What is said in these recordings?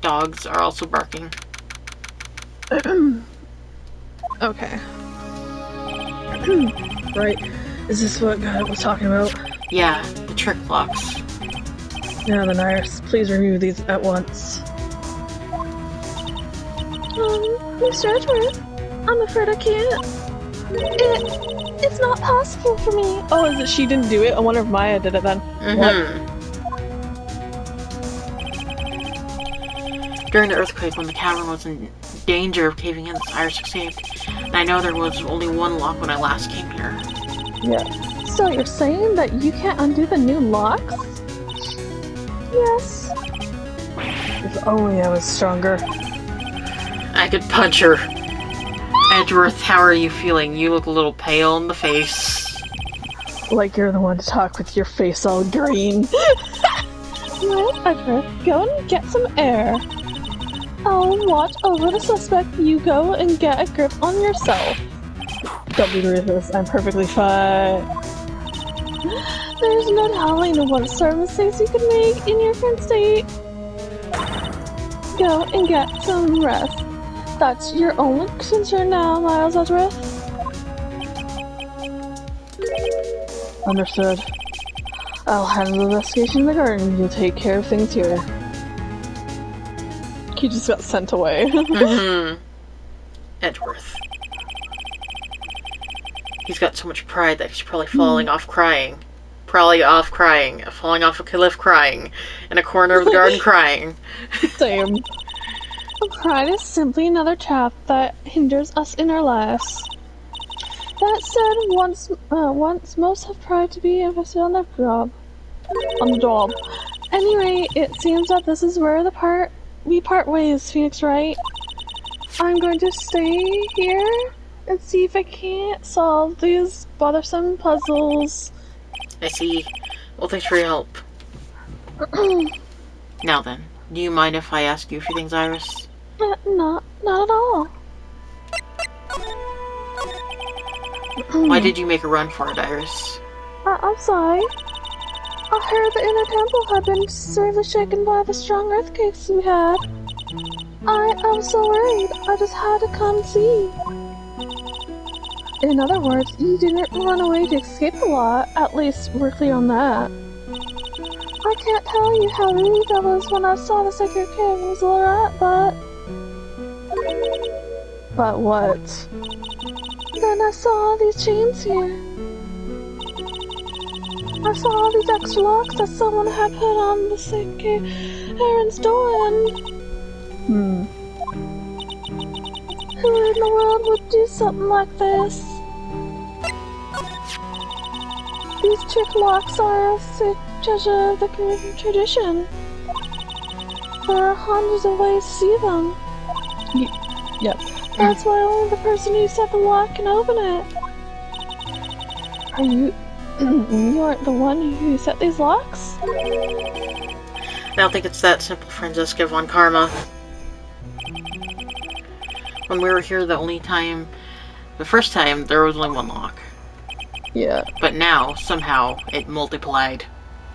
dogs are also barking. Okay. Right. Is this what God was talking about? Yeah, the trick blocks. Yeah, then Iris, please remove these at once. Mr. Edgeworth, I'm afraid I can't. It's not possible for me. Oh, is it she didn't do it? I wonder if Maya did it then. What? During the earthquake, when the cavern was in danger of caving in, Iris escaped. And I know there was only one lock when I last came here. Yeah. So you're saying that you can't undo the new locks? Yes. If only I was stronger. I could punch her. Edgeworth, how are you feeling? You look a little pale in the face. Like you're the one to talk with your face all green. Well, Edgeworth, go and get some air. I'll watch over the suspect. You go and get a grip on yourself. Don't be ruthless. I'm perfectly fine. There's no telling what sort of mistakes you could make in your current state. Go and get some rest. That's your only concern now, Miles Edgeworth. Understood. I'll handle the investigation in the garden. You'll take care of things here. He just got sent away. Edgeworth. He's got so much pride that he's probably falling off crying. Falling off a cliff crying. In a corner of the garden crying. Same. Pride is simply another trap that hinders us in our lives. That said, once most have pride to be invested on their job. Anyway, it seems that this is where we part ways, Phoenix Wright. I'm going to stay here and see if I can't solve these bothersome puzzles. I see. Well, thanks for your help. Now then, do you mind if I ask you a few things, Iris? Not at all. Why did you make a run for it, Iris? I'm sorry. I heard the inner temple had been severely shaken by the strong earthquakes we had. I was so worried, I just had to come see. In other words, you didn't run away to escape the law, at least we're clear on that. I can't tell you how relieved I was when I saw the sacred cave was alright, but... But what? Then I saw these chains here. I saw these extra locks that someone had put on the sacred Aaron's door and... Who in the world would do something like this? These trick locks are a treasure of the tradition. There are hundreds of ways to see them. Yep. That's why only the person who set the lock can open it. Are you... you aren't the one who set these locks? I don't think it's that simple, Franziska von Karma. When we were here the first time, there was only one lock. Yeah. But now, somehow, it multiplied.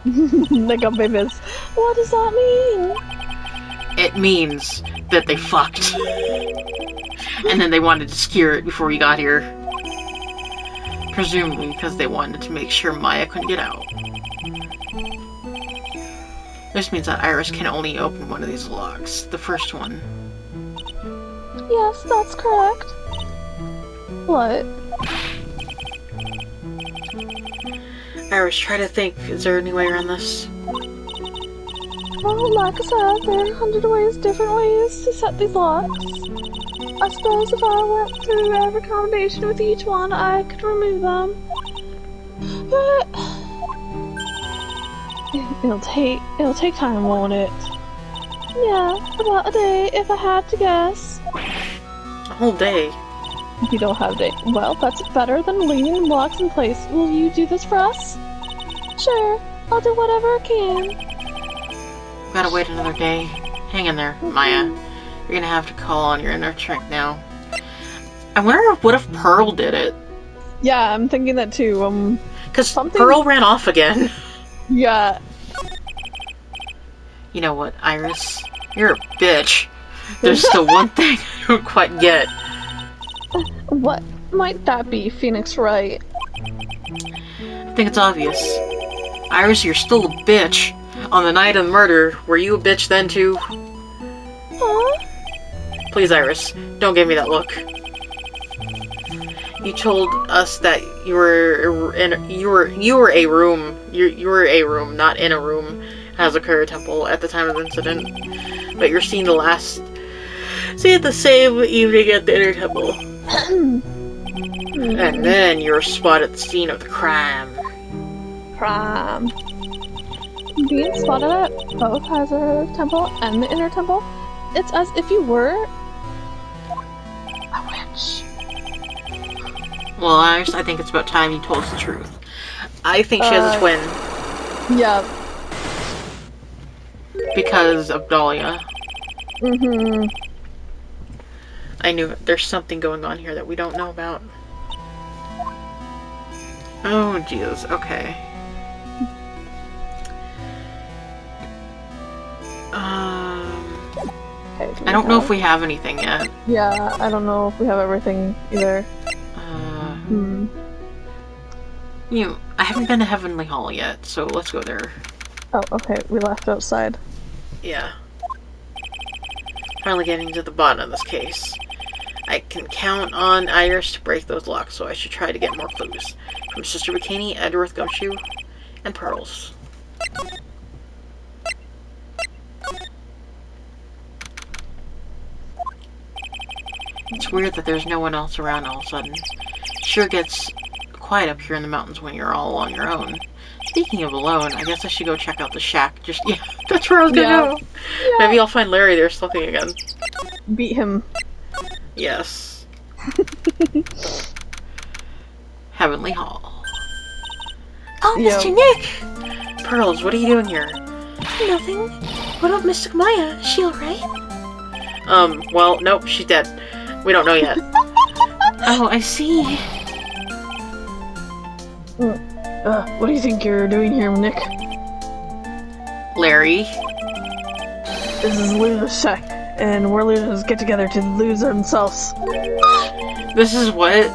They got babies. What does that mean? It means that they fucked. And then they wanted to secure it before we got here. Presumably because they wanted to make sure Maya couldn't get out. This means that Iris can only open one of these locks. The first one. Yes, that's correct. What? Iris, try to think. Is there any way around this? Well, like I said, there are 100 ways, different ways to set these locks. I suppose if I went through every combination with each one, I could remove them. But... It'll take time, won't it? Yeah, about a day, if I had to guess. A whole day? You don't have a day. Well, that's better than leaving blocks in place. Will you do this for us? Sure, I'll do whatever I can. We gotta wait another day. Hang in there, Maya. You're gonna have to call on your inner trick now. I wonder what if Pearl did it? Yeah, I'm thinking that too. Because Pearl ran off again. Yeah. You know what, Iris? You're a bitch. There's still one thing I don't quite get. What might that be, Phoenix Wright? I think it's obvious. Iris, you're still a bitch. On the night of the murder, were you a bitch then too? Huh? Please, Iris, don't give me that look. You told us that you were a room, not in a room, as a Kuro temple at the time of the incident. But you're seen the same evening at the inner temple. And then you were spotted at the scene of the crime. Crime. Being spotted at both Hazard Temple and the Inner Temple, it's as if you were a witch. Well, Iris, I think it's about time you told us the truth. I think she has a twin. Yeah. Because of Dahlia. Mm-hmm. I knew it. There's something going on here that we don't know about. Oh, Jesus. Okay. I don't know if we have anything yet. Yeah, I don't know if we have everything either. I haven't been to Heavenly Hall yet, so let's go there. Oh, okay. We left outside. Yeah. Finally getting to the bottom of this case. I can count on Iris to break those locks, so I should try to get more clues. From Sister Bikini, Edgeworth Gumshoe, and Pearls. It's weird that there's no one else around all of a sudden. It sure gets quiet up here in the mountains when you're all on your own. Speaking of alone, I guess I should go check out the shack. Yeah, that's where I was gonna go. Yeah. Maybe I'll find Larry there sleeping again. Beat him. Yes. Heavenly Hall. Oh, Mr. Nick! Pearls, what are you doing here? Nothing. What about Mystic Maya? Is she alright? Well, nope, she's dead. We don't know yet. Oh, I see. What do you think you're doing here, Nick? Larry? This is Luna's shack, and we're losers get together to lose themselves. This is what?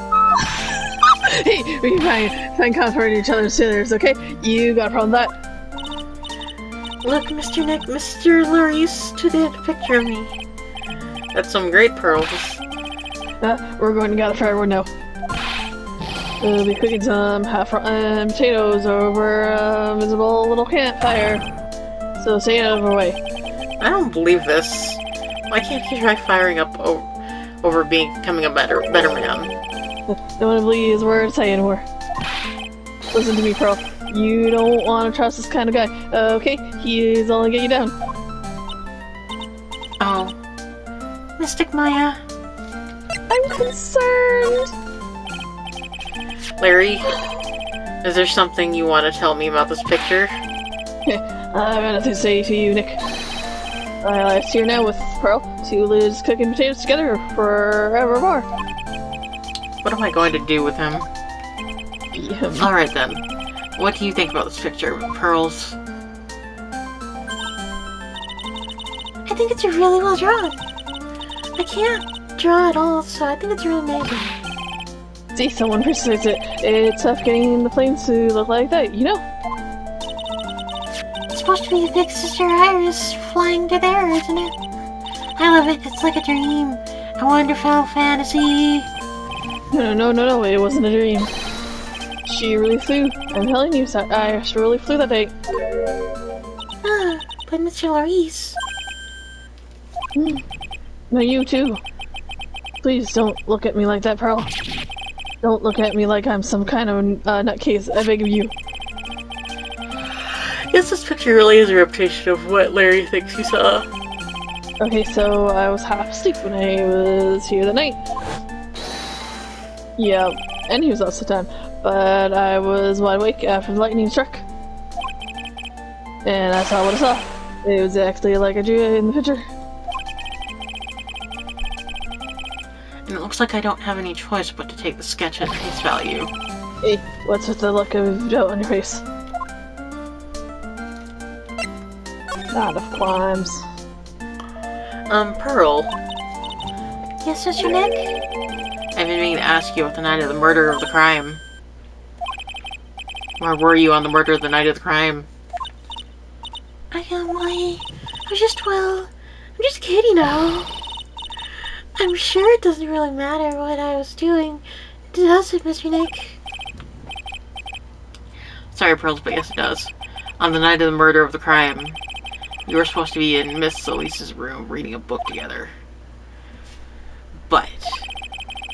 Hey, we can find comfort in each other's failures, okay? You got a problem with that? Look, Mr. Nick, Mr. Lurie's to the picture of me. That's some great pearls. We're going to gather for everyone now. We'll be cooking some half-rotten potatoes over a visible little campfire. So stay out of our way. I don't believe this. Why can't he try firing up over becoming a better man? No one believes a word I say anymore. Listen to me, Pearl. You don't want to trust this kind of guy. Okay? He's only get you down. Oh. Mystic Maya. I'm concerned. Larry, is there something you want to tell me about this picture? I have nothing to say to you, Nick. I'm here now with Pearl. Two lives cooking potatoes together forevermore. What am I going to do with him? Beat him. Alright then. What do you think about this picture, Pearls? I think it's really well drawn. I can't draw at all, so I think it's really amazing. See, someone appreciates it. It's tough getting the flames to look like that, you know? It's supposed to be Big Sister Iris flying to there, isn't it? I love it. It's like a dream. A wonderful fantasy. No, it wasn't a dream. She really flew. I'm telling you, Iris really flew that day. But Mr. Larice. No, you too. Please don't look at me like that, Pearl. Don't look at me like I'm some kind of nutcase, I beg of you. I guess this picture really is a reputation of what Larry thinks he saw. Okay, so I was half asleep when I was here that night. Yeah, and he was also time. But I was wide awake after the lightning struck. And I saw what I saw. It was exactly like I drew in the picture. And it looks like I don't have any choice but to take the sketch at face value. Hey, what's with the look of doubt on your face? Not of crimes. Pearl, Yes, Mr. Nick? I've been meaning to ask you about the night of the murder of the crime. Where were you on the murder of the night of the crime? I was just, well, I'm just kidding, I'm sure it doesn't really matter what I was doing. Does it, Mr. Nick? Sorry, Pearls, but yes it does. On the night of the murder of the crime, you were supposed to be in Miss Elise's room reading a book together. But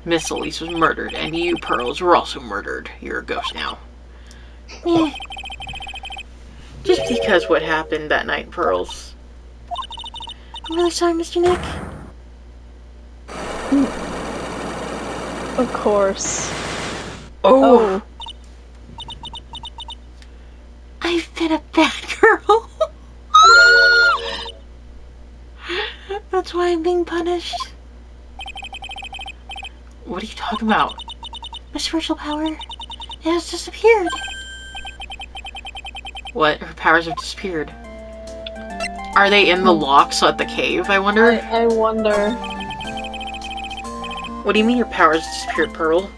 Miss Elise was murdered, and you, Pearls, were also murdered. You're a ghost now. Eh, Just because what happened that night, Pearls. I'm really sorry, Mr. Nick. Of course. Oh! I've been a bad girl. That's why I'm being punished. What are you talking about? My spiritual power, it has disappeared. What? Her powers have disappeared. Are they in the locks at the cave, I wonder? I wonder. What do you mean your powers disappeared, Pearl?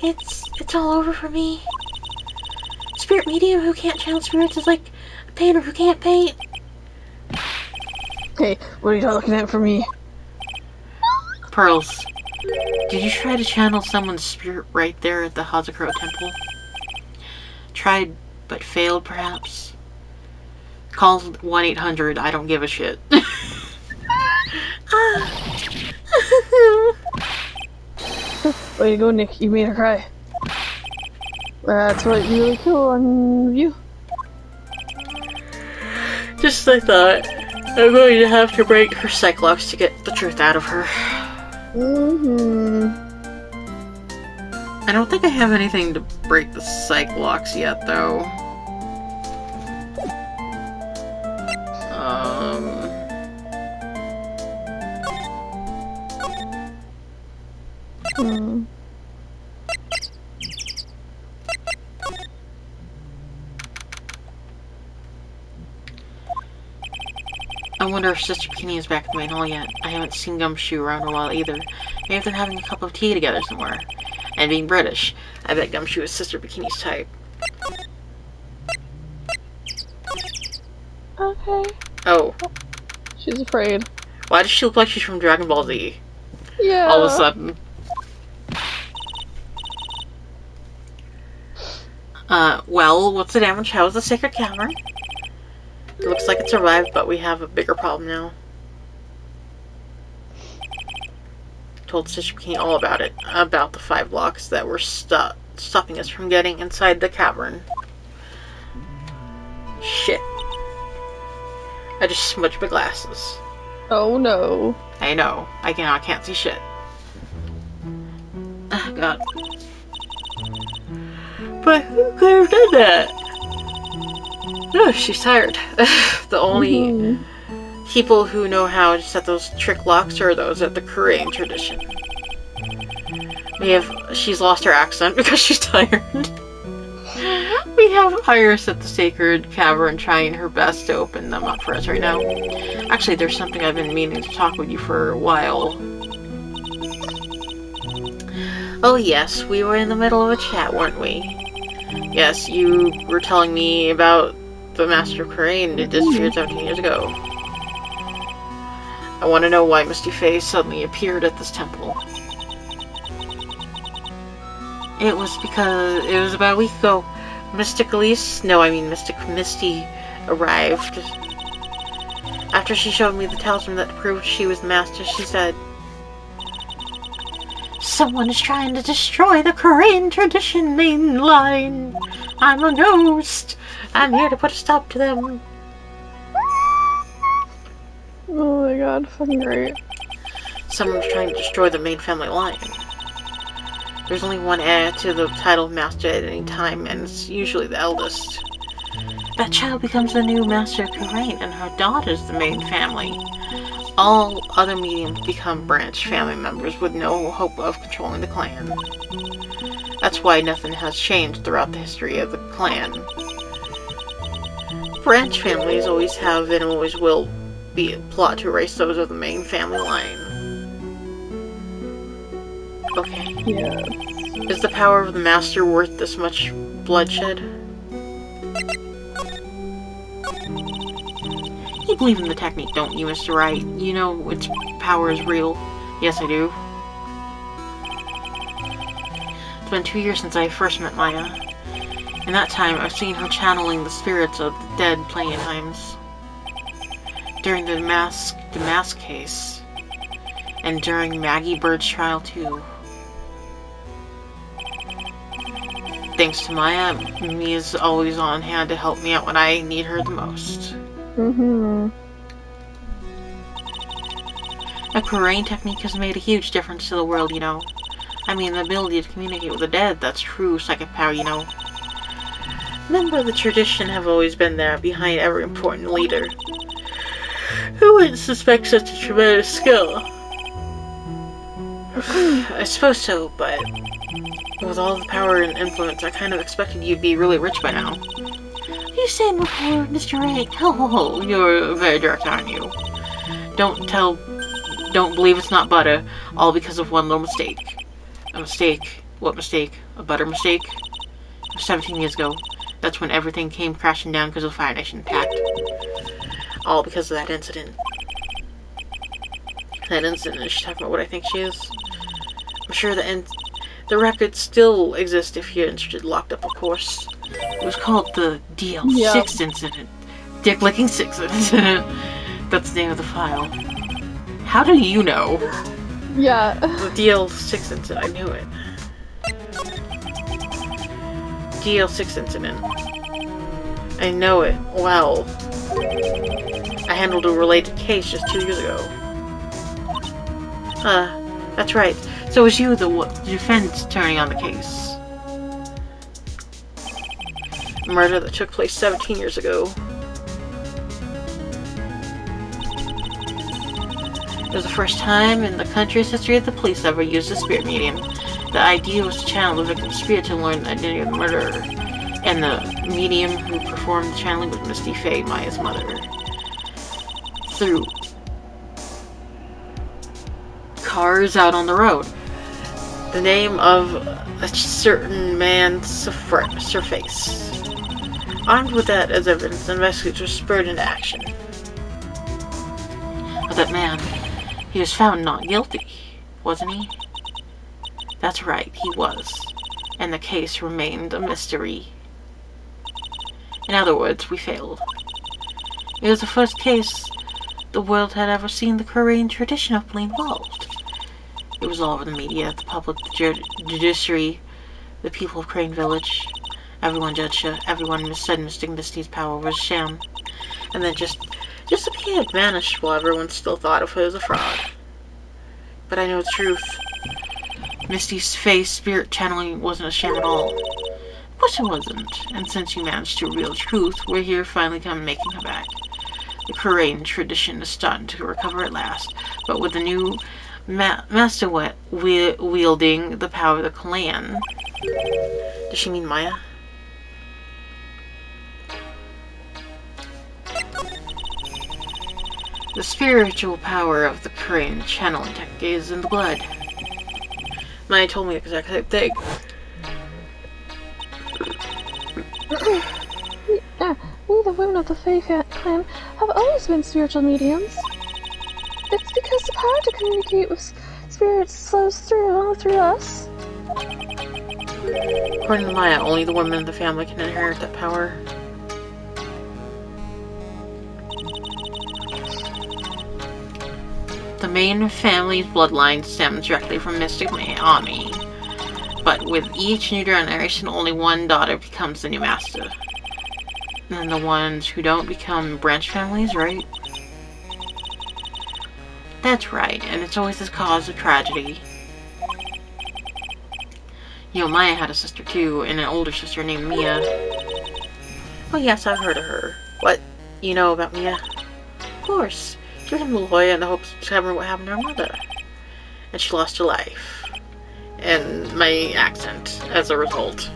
It's all over for me. Spirit medium who can't channel spirits is like a painter who can't paint. Hey, what are you looking at for me? Pearls, did you try to channel someone's spirit right there at the Hazakuro temple? Tried, but failed, perhaps? Call 1-800, I don't give a shit. Way to go, Nick. You made her cry. That's what really cool on you. Just as I thought. I'm going to have to break her Cyclops to get the truth out of her. I don't think I have anything to break the Cyclops yet, though. I wonder if Sister Bikini is back at the main hall yet. I haven't seen Gumshoe around in a while either. Maybe they're having a cup of tea together somewhere. And being British, I bet Gumshoe is Sister Bikini's type. Okay. Oh. She's afraid. Why does she look like she's from Dragon Ball Z? Yeah. All of a sudden. Well, what's the damage? How is the Sacred Cavern? It looks like it survived, but we have a bigger problem now. Told Sister Bikini all about it. About the 5 blocks that were stopping us from getting inside the cavern. Shit. I just smudged my glasses. Oh no. I know. I can't see shit. Oh, God. But who could have done that? Oh, she's tired. The only people who know how to set those trick locks are those at the Korean tradition. She's lost her accent because she's tired. We have Iris at the Sacred Cavern trying her best to open them up for us right now. Actually, there's something I've been meaning to talk with you for a while. Oh yes, we were in the middle of a chat, weren't we? Yes, you were telling me about the Master of Korean that disappeared 17 years ago. I want to know why Misty Face suddenly appeared at this temple. It was about a week ago. Mystic Misty arrived. After she showed me the talisman that proved she was the Master, she said, Someone is trying to destroy the Korean tradition main line. I'm a ghost. I'm here to put a stop to them. Oh my god, fucking great. someone's trying to destroy the main family line. There's only one heir to the title of Master at any time, and it's usually the eldest. That child becomes the new Master of Kurain, and her daughter's the main family. All other mediums become branch family members with no hope of controlling the clan. That's why nothing has changed throughout the history of the clan. Branch families always have and always will be a plot to erase those of the main family line. Okay. Yeah. Is the power of the Master worth this much bloodshed? You believe in the technique, don't you, Mr. Wright? You know its power is real. Yes, I do. It's been 2 years since I first met Maya. In that time, I've seen her channeling the spirits of the dead plenty of times. During the mask case, and during Maggie Bird's trial too. Thanks to Maya, Mia's always on hand to help me out when I need her the most. Mm-hmm. A Kuro technique has made a huge difference to the world, you know. I mean, the ability to communicate with the dead, that's true psychic power, you know. Members of the tradition have always been there, behind every important leader. Who wouldn't suspect such a tremendous skill? I suppose so, but with all the power and influence, I kind of expected you'd be really rich by now. You said before, Mr. Wright. Ho, you're very direct, aren't you? Don't believe it's not butter, all because of one little mistake. A mistake? What mistake? A butter mistake? 17 years ago. That's when everything came crashing down because of Fire Nation Pact. All because of that incident. That incident, is she talking about what I think she is? I'm sure the records still exist if you're interested, locked up, of course. It was called the DL6 incident. Dick Licking 6 incident. That's the name of the file. How do you know? Yeah. The DL6 incident, I knew it. DL6 incident. I know it well. I handled a related case just 2 years ago. That's right. So it was you, the defense attorney on the case. A murder that took place 17 years ago. It was the first time in the country's history that the police ever used a spirit medium. The idea was to channel the victim's spirit to learn the identity of the murderer. And the medium who performed the channeling was Misty Faye, Maya's mother. Through cars out on the road. The name of a certain man's surface. Armed with that as evidence, the investigators were spurred into action. But that man, he was found not guilty, wasn't he? That's right, he was. And the case remained a mystery. In other words, we failed. It was the first case the world had ever seen the Korean tradition openly involved. It was all over the media, the public, the judiciary, the people of Crane Village. Everyone judged her. Everyone said Mystic Misty's power was a sham. And then just disappeared, vanished, while everyone still thought of her as a fraud. But I know the truth. Misty's face spirit channeling wasn't a sham at all. Of course it wasn't. And since you managed to reveal the truth, we're here finally come making her back. The Korean tradition is starting to recover at last, but with the new master wielding the power of the clan. Does she mean Maya? The spiritual power of the Korean channeling technique is in the blood. Maya told me the exact same thing. We, the women of the Fae clan, have always been spiritual mediums. It's because the power to communicate with spirits flows through us. According to Maya, only the women of the family can inherit that power. The main family's bloodline stems directly from Mystic Ami. But with each new generation, only one daughter becomes the new master. And the ones who don't become branch families, right? That's right, and it's always the cause of tragedy. You know, Maya had a sister too, and an older sister named Mia. Oh yes, I've heard of her. What? You know about Mia? Of course. She was in La Jolla in the hopes of discovering what happened to her mother. And she lost her life. And my accent as a result.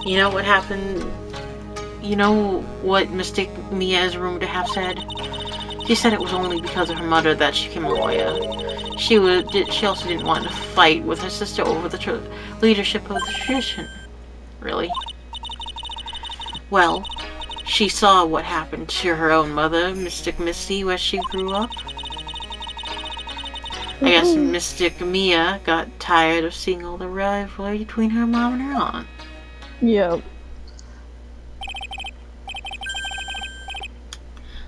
You know what happened You know what Mystic Mia is rumored to have said? She said it was only because of her mother that she became a lawyer. She also didn't want to fight with her sister over the leadership of the tradition. Really? Well, she saw what happened to her own mother, Mystic Misty, where she grew up. I guess Mystic Mia got tired of seeing all the rivalry between her mom and her aunt. Yep.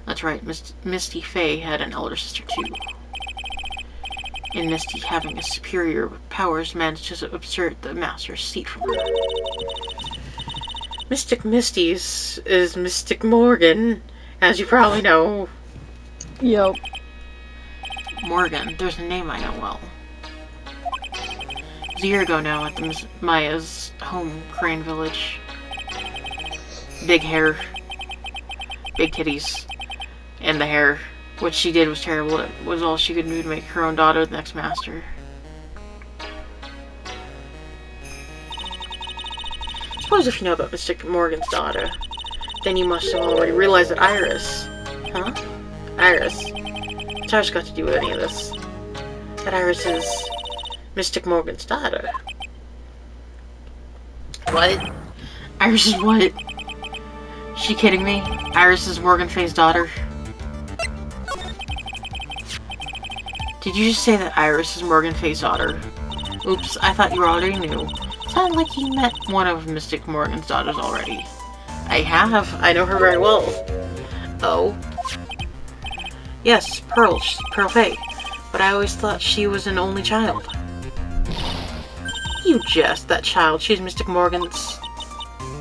That's right, Misty Faye had an elder sister too. And Misty, having a superior powers, managed to usurp the master's seat from her. Mystic Misty's is Mystic Morgan, as you probably know. Yep. Morgan, there's a name I know well. It was a year ago now at the Maya's home, Crane Village. Big hair, big titties, and the hair. What she did was terrible. It was all she could do to make her own daughter the next master. I suppose if you know about Mystic Morgan's daughter, then you must have already realized that Iris... Huh? Iris? What's Iris got to do with any of this? That Iris is Mystic Morgan's daughter. What? Iris is what? She kidding me? Iris is Morgan Faye's daughter? Did you just say that Iris is Morgan Faye's daughter? Oops, I thought you already knew. Sounded like you met one of Mystic Morgan's daughters already. I have. I know her very well. Oh? Yes, Pearl Faye. But I always thought she was an only child. You jest, that child. She's Mystic Morgan's...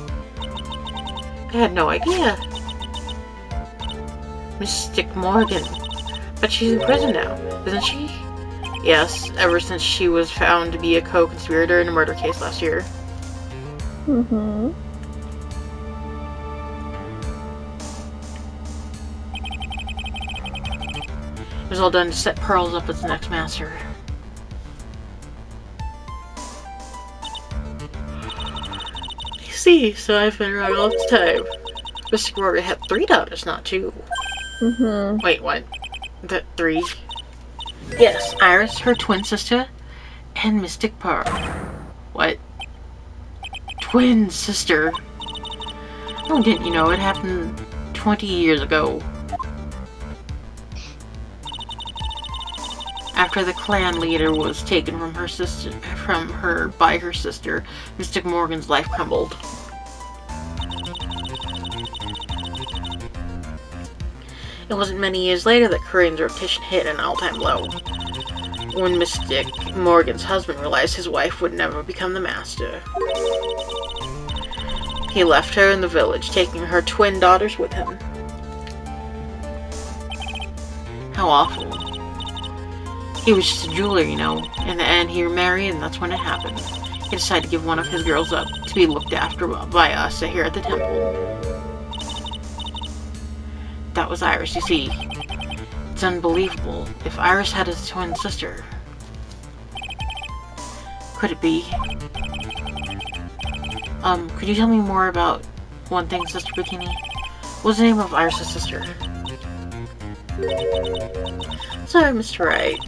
I had no idea. Mystic Morgan. But she's in prison now, isn't she? Yes, ever since she was found to be a co-conspirator in a murder case last year. Mm-hmm. It was all done to set Pearls up as the next master. I see, so I've been around all this time. Mystic Morgan had 3 daughters, not 2. Mm-hmm. Wait, what? 3? Yes, Iris, her twin sister, and Mystic Pearl. What? Twin sister? Oh, didn't you know it happened 20 years ago? After the clan leader was taken from her by her sister, Mystic Morgan's life crumbled. It wasn't many years later that Corinne's reputation hit an all-time low, when Mystic Morgan's husband realized his wife would never become the master. He left her in the village, taking her twin daughters with him. How awful. He was just a jeweler, you know. In the end, he remarried, and that's when it happened. He decided to give one of his girls up to be looked after by us here at the temple. That was Iris, you see. It's unbelievable. If Iris had a twin sister... Could it be? Could you tell me more about one thing, Sister Bikini? What's the name of Iris' sister? Sorry, Mr. Wright.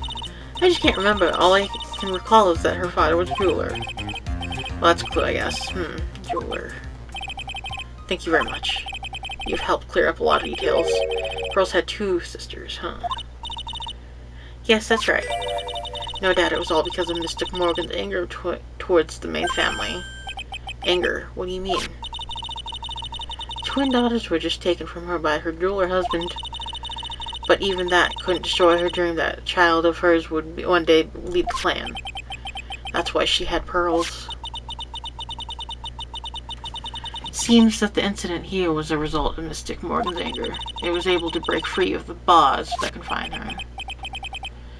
I just can't remember. All I can recall is that her father was a jeweler. Well, that's a clue, I guess. Jeweler. Thank you very much. You've helped clear up a lot of details. Pearls had 2 sisters, huh? Yes, that's right. No doubt it was all because of Mystic Morgan's anger towards the main family. Anger? What do you mean? Twin daughters were just taken from her by her jeweler husband. But even that couldn't destroy her dream that a child of hers would one day lead the clan. That's why she had pearls. Seems that the incident here was a result of Mystic Morgan's anger. It was able to break free of the bars that confine her.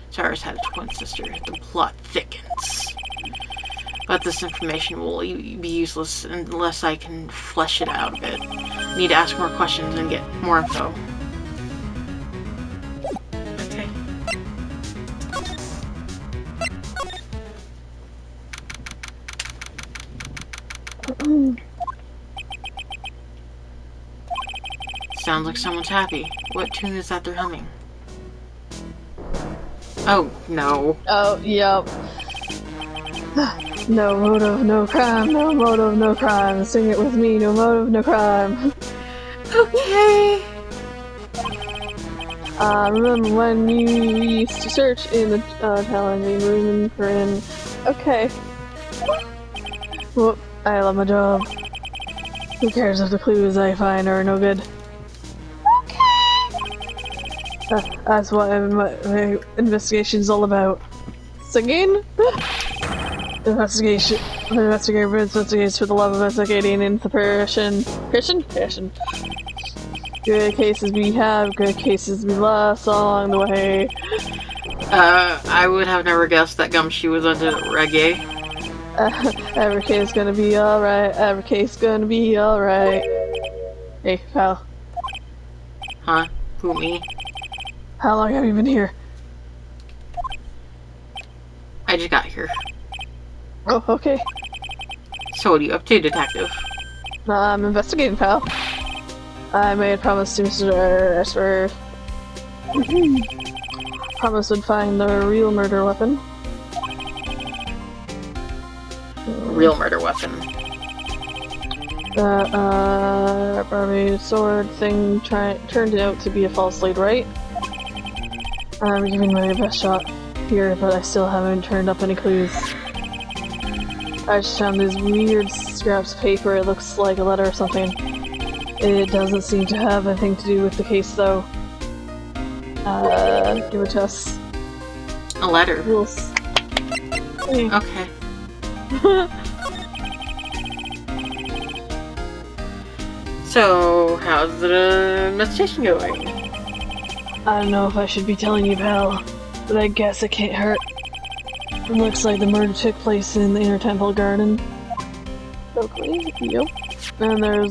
Cyrus had a twin sister. The plot thickens. But this information will be useless unless I can flesh it out a bit. Need to ask more questions and get more info. Okay. sounds like someone's happy. What tune is that they're humming? Oh, no. Oh, yep. No motive, no crime, no motive, no crime. Sing it with me, no motive, no crime. Okay. Remember when you used to search in the challenging room for in... Okay. Well, I love my job. Who cares if the clues I find are no good? Okay. That's what my investigation's all about. Singing? Investigator investigates for the love of investigating into passion. Good cases we have, good cases we lost along the way. I would have never guessed that Gumshoe was into reggae. Every case gonna be alright, every case gonna be alright. Hey, pal. Huh? Who, me? How long have you been here? I just got here. Oh, okay. So what are you up to, detective? I'm investigating, pal. I made a promise to Mr. Esper. Promise would find the real murder weapon. Real murder weapon. Barbie sword thing turned out to be a false lead, right? I'm giving my best shot here, but I still haven't turned up any clues. I just found these weird scraps of paper. It looks like a letter or something. It doesn't seem to have anything to do with the case, though. Give it to us. A letter. Okay. So, how's the investigation going? I don't know if I should be telling you, pal, but I guess it can't hurt. It looks like the murder took place in the Inner Temple Garden. Okay, yep. And they're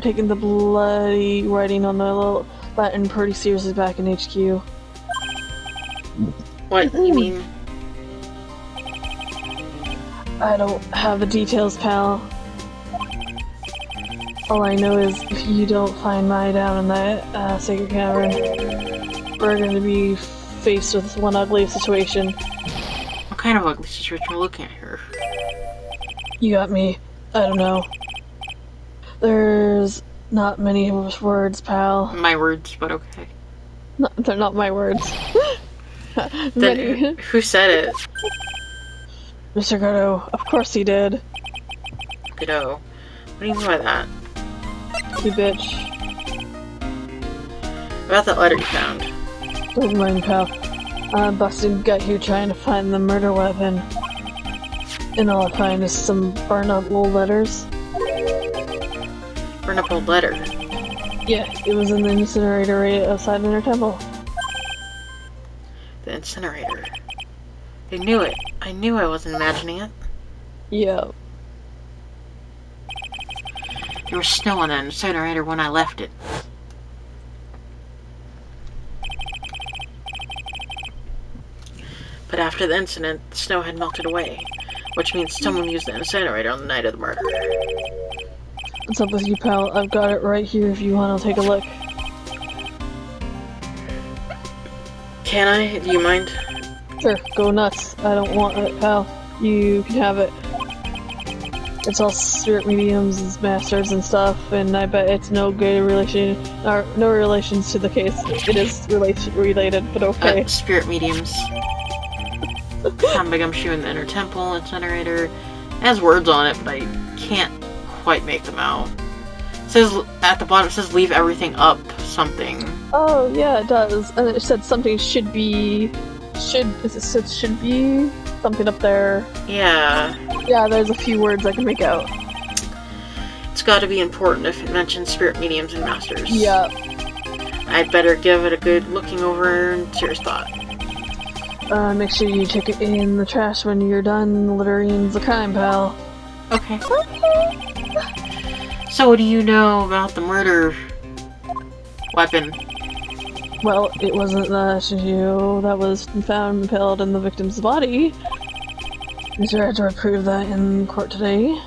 taking the bloody writing on the little Latin pretty seriously back in HQ. What you mean? I don't have the details, pal. All I know is if you don't find Mai down in that sacred cavern, we're going to be faced with one ugly situation. What kind of ugly situation are we looking at here? You got me. I don't know. There's not many words, pal. My words, but okay. No, they're not my words. Then who said it? Mr. Kuro. Of course he did. Kuro. What do you mean by that? You bitch. About that letter you found. Don't mind, pal. I'm busting gut here trying to find the murder weapon. And all I find is some burned up old letters. Burn up old letter. Yeah, it was in the incinerator right outside Inner Temple. The incinerator. I knew it. I knew I wasn't imagining it. Yeah. There was snow on the incinerator when I left it. But after the incident, the snow had melted away, which means someone used the incinerator on the night of the murder. What's up with you, pal? I've got it right here if you want to take a look. Can I? Do you mind? Sure, go nuts. I don't want it, pal. You can have it. It's all spirit mediums and masters and stuff, and I bet it's no good relation, or no relations to the case. It is related, but okay. Spirit mediums. Found by Gumshoe in the Inner Temple incinerator. It has words on it, but I can't quite make them out. It says at the bottom, it says leave everything up something. Oh yeah, it does. And it said something should be something up there. Yeah. Yeah, there's a few words I can make out. It's got to be important if it mentions spirit mediums and masters. Yeah. I'd better give it a good looking over and serious thought. Make sure you check it in the trash when you're done. Littering's a crime, pal. Okay. So what do you know about the murder weapon? Well, it wasn't the Shihio that was found impaled in the victim's body. Mr. Edward proved that in court today.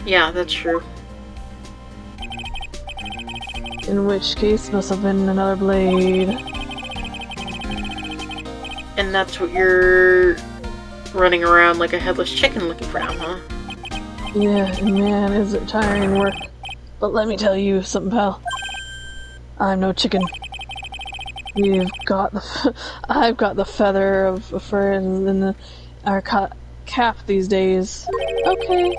Yeah, that's true. In which case, must have been another blade. And that's what you're running around like a headless chicken looking for now, huh? Yeah, and man, is it tiring work. But let me tell you something, pal. I'm no chicken. I've got the feather of a fur in our cap these days. Okay.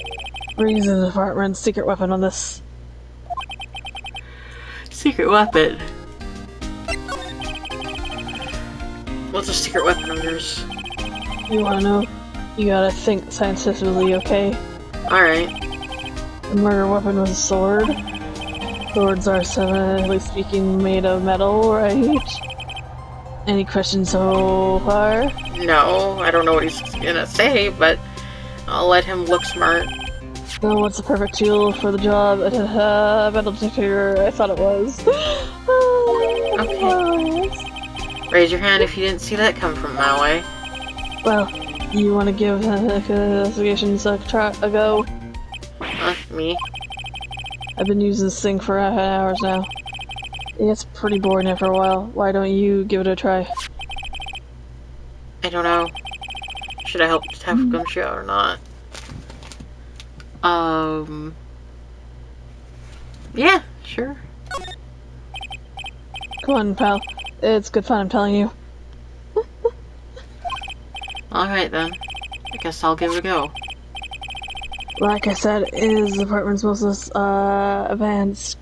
Brings in the department's secret weapon on this. Secret weapon? What's a secret weapon of yours? You wanna know? You gotta think scientifically, okay? Alright. The murder weapon was a sword. Swords are, scientifically speaking, made of metal, right? Any questions so far? No, I don't know what he's gonna say, but I'll let him look smart. So what's the perfect tool for the job? Metal detector, I thought it was. Okay. Raise your hand if you didn't see that come from my way. Well, you want to give the investigations a go? Me? I've been using this thing for hours now. It gets pretty boring after a while. Why don't you give it a try? I don't know. Should I help Detective Gumshoe out or not? Yeah, sure. Come on, pal. It's good fun, I'm telling you. Alright then. I guess I'll give it a go. Like I said, it is the department's most advanced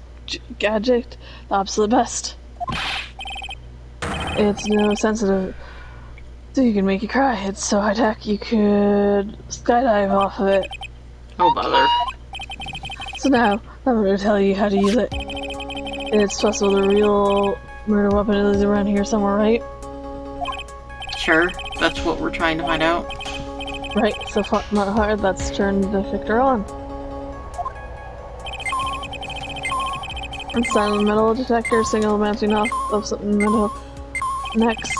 gadget, the absolute best. It's no sensitive, so you can make you cry. It's so high tech you could skydive off of it. Oh bother. So now, I'm going to tell you how to use it. It's possible the real murder weapon is around here somewhere, right? Sure, that's what we're trying to find out. Right, so far, not hard, let's turn the detector on. Install the metal detector, signal bouncing off of something metal. Next,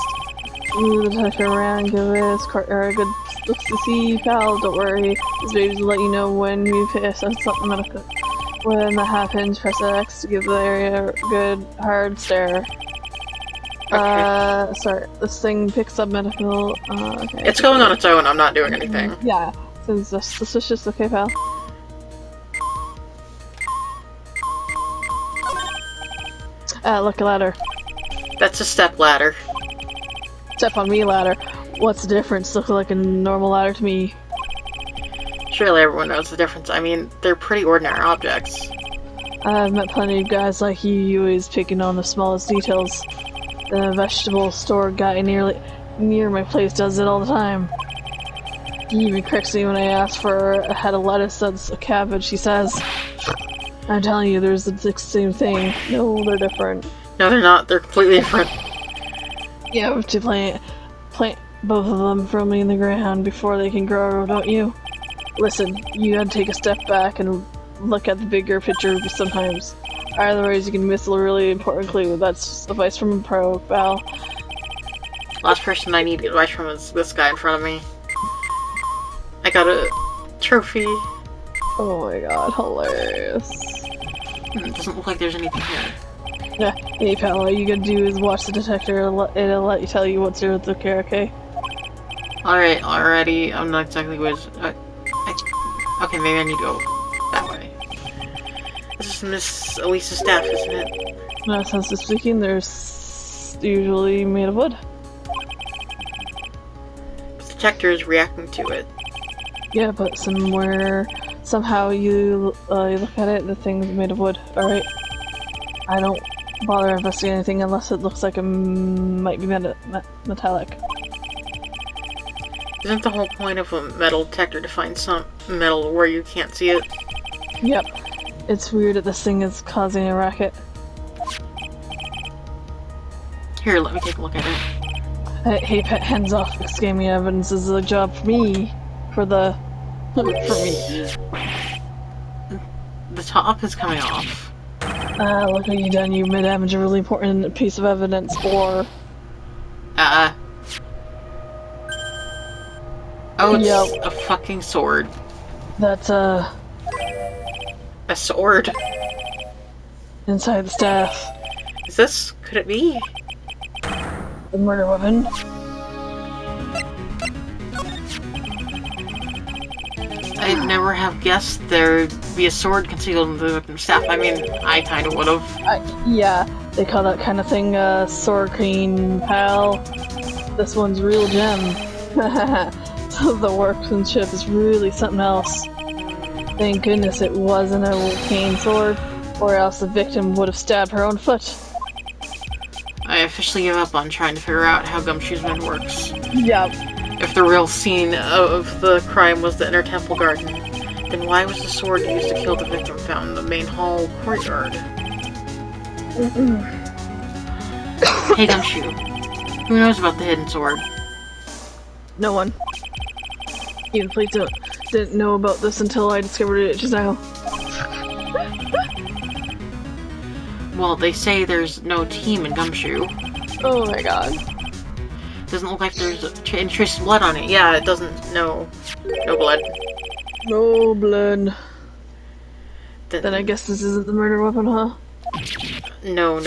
move the detector around, give it a good look to see, pal. Don't worry, this baby's will let you know when we've hit something medical. When that happens, press X to give the area a good hard stare. Okay. Sorry, this thing picks up medical, okay. It's going on its own, I'm not doing anything. Yeah, seems suspicious, okay, pal. Look, a ladder. That's a step ladder. Step on me, ladder. What's the difference? Looks like a normal ladder to me. Surely everyone knows the difference. I mean, they're pretty ordinary objects. I've met plenty of guys like you always picking on the smallest details. The vegetable store guy near my place does it all the time. He even corrects me when I ask for a head of lettuce that's a cabbage, he says. I'm telling you, there's the same thing. No, they're different. No, they're not. They're completely different. You have to plant both of them firmly in the ground before they can grow, don't you? Listen, you gotta take a step back and look at the bigger picture sometimes. Otherwise, you can miss a really important clue. That's advice from a pro, pal. Last person I need advice from is this guy in front of me. I got a trophy. Oh my god, hilarious. It doesn't look like there's anything here. Yeah, hey pal, all you gotta do is watch the detector, it'll let you tell you what's here with the care, okay? Alright, already. I'm not exactly what okay, maybe I need to go that way. This is Miss Elisa's staff, isn't it? No, sense of speaking, they're usually made of wood. The detector is reacting to it. Yeah, but somehow you look at it, the thing's made of wood, alright? I don't bother investigating anything unless it looks like it might be metallic. Isn't the whole point of a metal detector to find some metal where you can't see it? Yep. It's weird that this thing is causing a racket. Here, let me take a look at it. Hey, pet, hands off. Scamming evidence is a job for me. For me. The top is coming off. Look what you done. You made damage a really important piece of evidence, or... Oh, it's Yep. a fucking sword. That's, A sword? inside the staff. Is this? Could it be? The murder weapon. I'd never have guessed there'd be a sword concealed in the victim's staff. I mean, I kind of would have. Yeah, they call that kind of thing sword queen, pal. This one's real gem. The workmanship is really something else. Thank goodness it wasn't a cane sword, or else the victim would have stabbed her own foot. I officially give up on trying to figure out how Gumshoe's mind works. Yep. If the real scene of the crime was the inner temple garden, then why was the sword used to kill the victim found in the main hall courtyard? Hey Gumshoe, who knows about the hidden sword? No one. Even police didn't know about this until I discovered it just now. Well, they say there's no team in Gumshoe. Oh my god. Doesn't look like there's any trace of blood on it. Yeah, it doesn't. No blood. No blood. Then I guess this isn't the murder weapon, huh? No.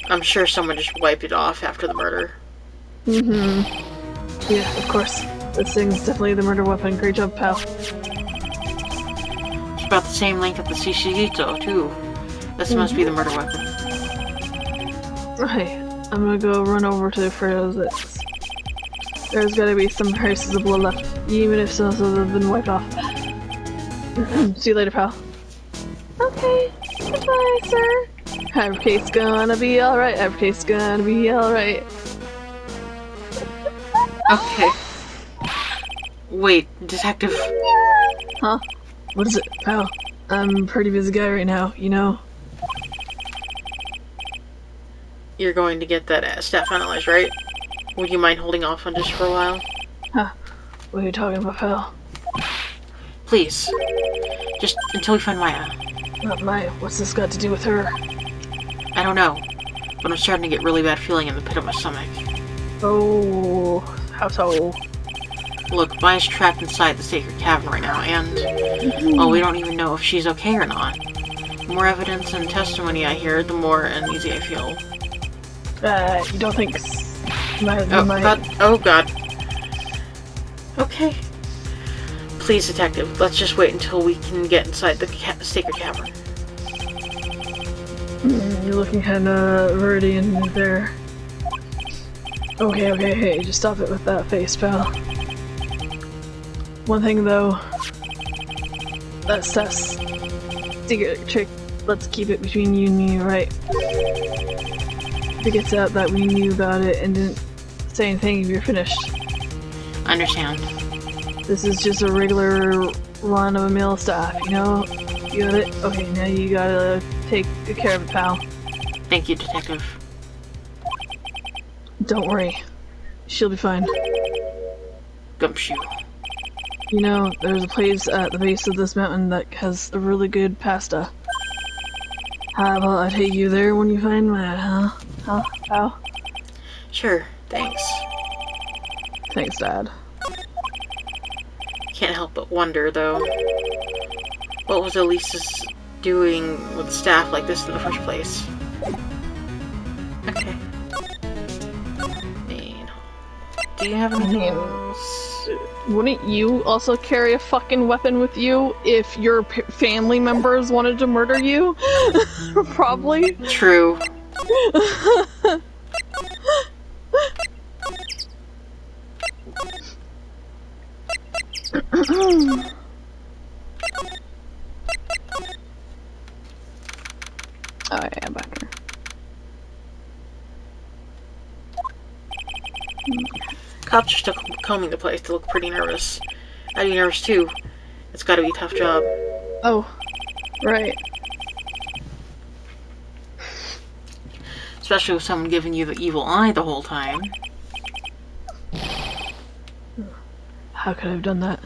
I'm sure someone just wiped it off after the murder. Mm-hmm. Yeah, of course. This thing's definitely the murder weapon. Great job, pal. It's about the same length as the Shishito, too. This must be the murder weapon. Hey, I'm gonna go run over to forensics. There's gotta be some traces of blood left, even if some of them have been wiped off. See you later, pal. Okay, goodbye, sir. Everything's gonna be alright, everything's gonna be alright. Okay. Wait, detective. Huh? What is it, pal? I'm a pretty busy guy right now, you know? You're going to get that staff analyzed, right? Would you mind holding off on just for a while? Huh? What are you talking about, pal? Please. Just until we find Maya. Not Maya. What's this got to do with her? I don't know, but I'm starting to get really bad feeling in the pit of my stomach. Oh, how so? Look, Maya's trapped inside the sacred cavern right now, and, well, we don't even know if she's okay or not. The more evidence and testimony I hear, the more uneasy I feel. You don't think Maya Oh god. Okay. Please, detective, let's just wait until we can get inside the sacred cavern. You're looking kinda radiant there. Okay, hey, just stop it with that face, pal. One thing though, that stuff's secret trick. Let's keep it between you and me, right? If it gets out that we knew about it and didn't say anything if you're finished. I understand. This is just a regular run-of-the-mill stuff, you know? You got it? Okay, now you gotta take good care of it, pal. Thank you, detective. Don't worry. She'll be fine. Gumshoe. You know, there's a place at the base of this mountain that has a really good pasta. How about I take you there when you find Matt, huh? Huh, pal? Sure, thanks. Thanks, Dad. Can't help but wonder, though. What was Elisa's doing with staff like this in the first place? Okay. Do you have anything else? Wouldn't you also carry a fucking weapon with you if your family members wanted to murder you? Probably. True. Oh yeah, I'm back here. Cops are still combing the place. They look pretty nervous. I'd be nervous too. It's gotta be a tough job. Oh, right. Especially with someone giving you the evil eye the whole time. How could I have done that?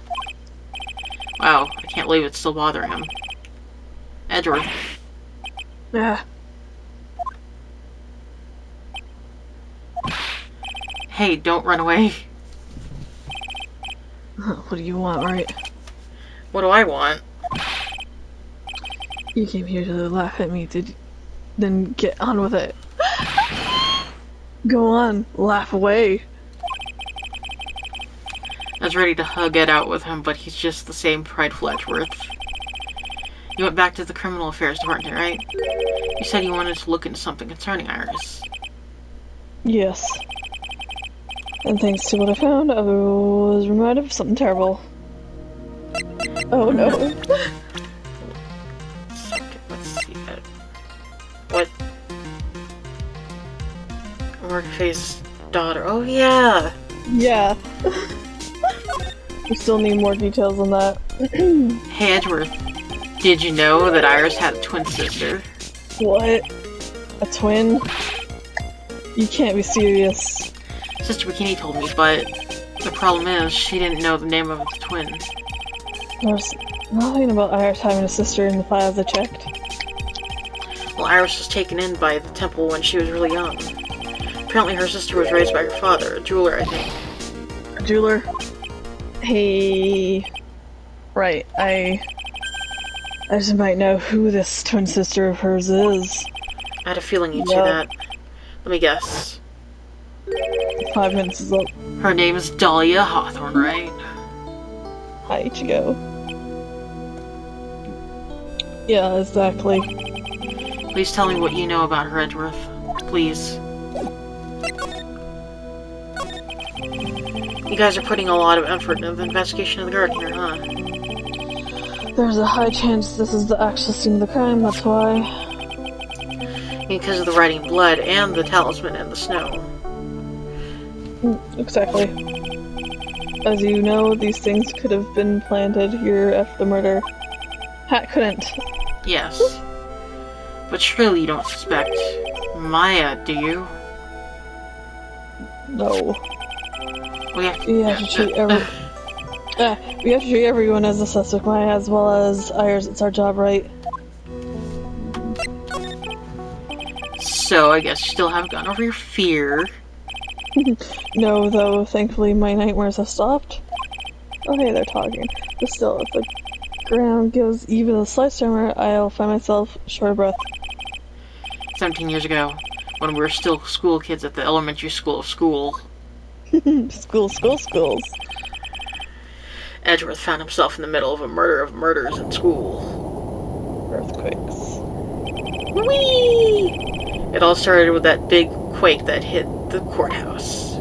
Wow, I can't believe it's still bothering him. Edward. Yeah. Hey, don't run away. What do you want, right? What do I want? You came here to laugh at me, did then get on with it. Go on, laugh away. I was ready to hug Ed out with him, but he's just the same prideful Edgeworth. You went back to the criminal affairs department, right? You said you wanted to look into something concerning Iris. Yes. And thanks to what I found, I was reminded of something terrible. Oh no. Let's see that. What? Morphe's daughter. Oh yeah! Yeah. We still need more details on that. Hey Edgeworth, did you know that Iris had a twin sister? What? A twin? You can't be serious. Sister Bikini told me, but the problem is she didn't know the name of the twin. There's nothing about Iris having a sister in the files I checked. Well, Iris was taken in by the temple when she was really young. Apparently her sister was raised by her father, a jeweler, I think. A jeweler? Hey... Right, I just might know who this twin sister of hers is. I had a feeling you'd say that. Let me guess. 5 minutes is up. Her name is Dahlia Hawthorne, right? Hi, Ichigo. Yeah, exactly. Please tell me what you know about her, Edgeworth. Please. You guys are putting a lot of effort into the investigation of the garden here, huh? There's a high chance this is the actual scene of the crime, that's why. Because of the writing blood and the talisman in the snow. Exactly. As you know, these things could have been planted here after the murder. Hat couldn't. Yes. But surely you don't suspect Maya, do you? No. We have We have to treat everyone as a suspect, Maya, as well as Iris. It's our job, right? So, I guess you still haven't gotten over your fear. No, though, thankfully my nightmares have stopped. Okay, they're talking. But still, if the ground gives even a slight tremor, I'll find myself short of breath. 17 years ago, when we were still school kids at the elementary school of school. Schools. Edgeworth found himself in the middle of a murder of murders in school. Earthquakes. Whee! It all started with that big quake that hit the courthouse.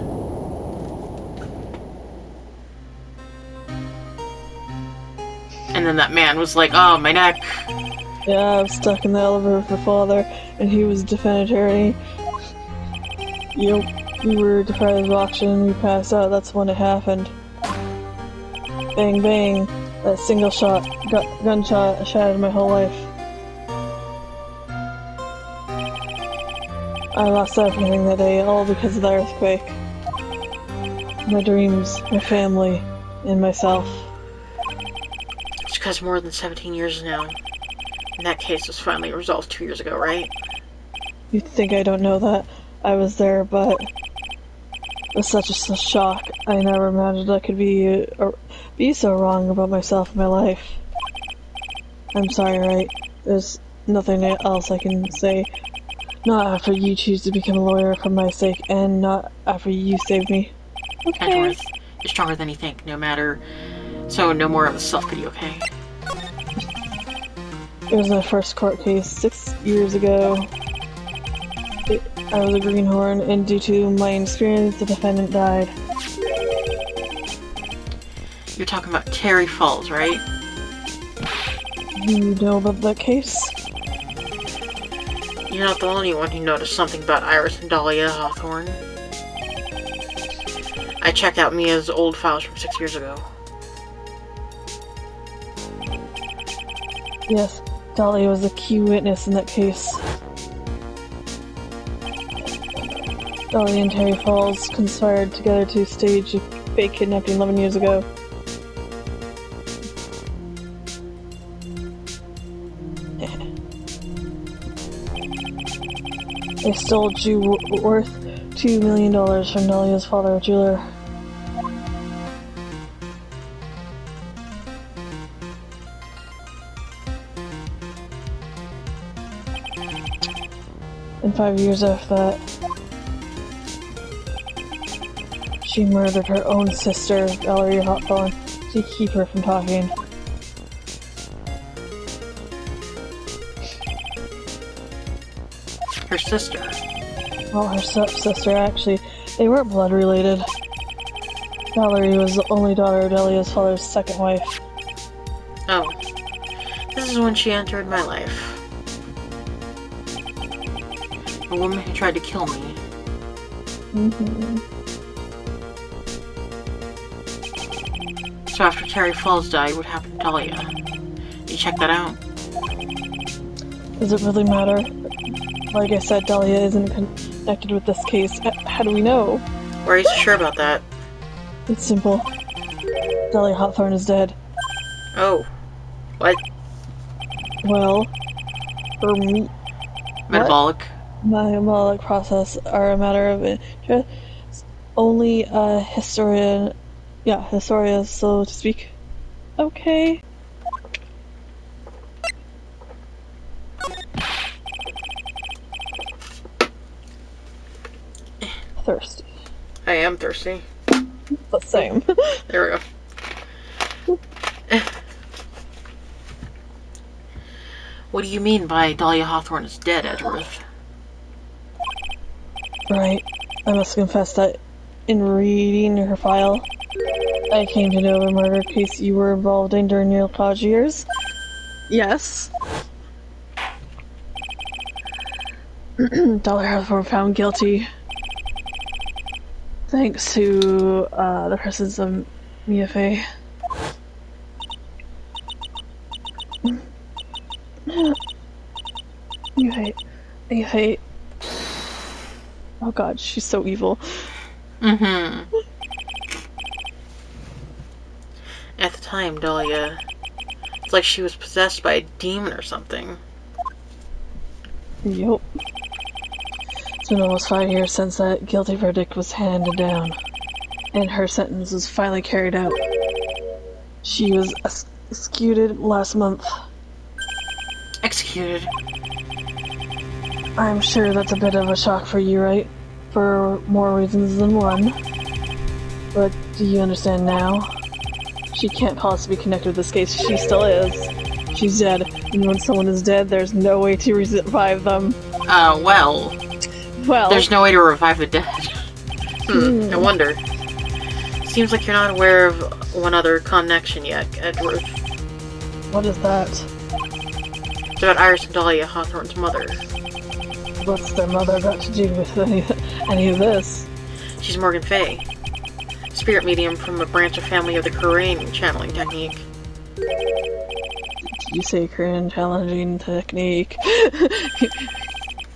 And then that man was like, oh, my neck. Yeah, I was stuck in the elevator with my father, and he was a defense attorney. Yep. We were deprived of oxygen, we passed out, that's when it happened. Bang bang, that single shot, gunshot shattered my whole life. I lost everything that day, all because of the earthquake. My dreams, my family, and myself. It's because more than 17 years now. And that case was finally resolved 2 years ago, right? You'd think I don't know that. I was there, but it was such a shock. I never imagined I could be so wrong about myself and my life. I'm sorry, Wright. There's nothing else I can say. Not after you choose to become a lawyer for my sake, and not after you save me. Okay. Edgeworth, you're stronger than you think, no matter. So, no more of the self-pity, okay? It was my first court case 6 years ago. I was a greenhorn, and due to my inexperience, the defendant died. You're talking about Terry Falls, right? You know about that case? You're not the only one who noticed something about Iris and Dahlia Hawthorne. I checked out Mia's old files from 6 years ago. Yes, Dahlia was a key witness in that case. Dahlia and Terry Falls conspired together to stage a fake kidnapping 11 years ago. They stole worth $2 million from Dahlia's father, a jeweler. And 5 years after that, she murdered her own sister, Valerie Hawthorne, to keep her from talking. Her sister. Well, her stepsister, actually. They weren't blood related. Valerie was the only daughter of Delia's father's second wife. Oh. This is when she entered my life. A woman who tried to kill me. Mm-hmm. So after Terry Falls died, what happened to Dahlia? You check that out? Does it really matter? Like I said, Dahlia isn't connected with this case. How do we know? Why are you so sure about that? It's simple. Dahlia Hawthorne is dead. Oh. What? Well, her metabolic process are a matter of interest. Only a historian, so to speak. Okay. Thirsty. I am thirsty. The same. There we go. What do you mean by Dahlia Hawthorne is dead, Edgeworth? Right. I must confess that in reading her file, I came to know of a murder case you were involved in during your college years. Yes. Dahlia Hawthorne found guilty. Thanks to the presence of Mia Fey. You hate. Oh god, she's so evil. Mm-hmm. At the time, Dahlia, it's like she was possessed by a demon or something. Yup. It's been almost 5 years since that guilty verdict was handed down, and her sentence was finally carried out. She was executed last month. Executed? I'm sure that's a bit of a shock for you, right? For more reasons than one. But do you understand now? She can't possibly be connected with this case. She still is. She's dead, and when someone is dead, there's no way to revive them. Well... There's no way to revive the dead. I wonder. Seems like you're not aware of one other connection yet, Edgeworth. What is that? It's about Iris and Dahlia Hawthorne's mother. What's their mother got to do with any of this? She's Morgan Fay. Spirit medium from a branch of family of the Korean channeling technique. You say Korean challenging technique.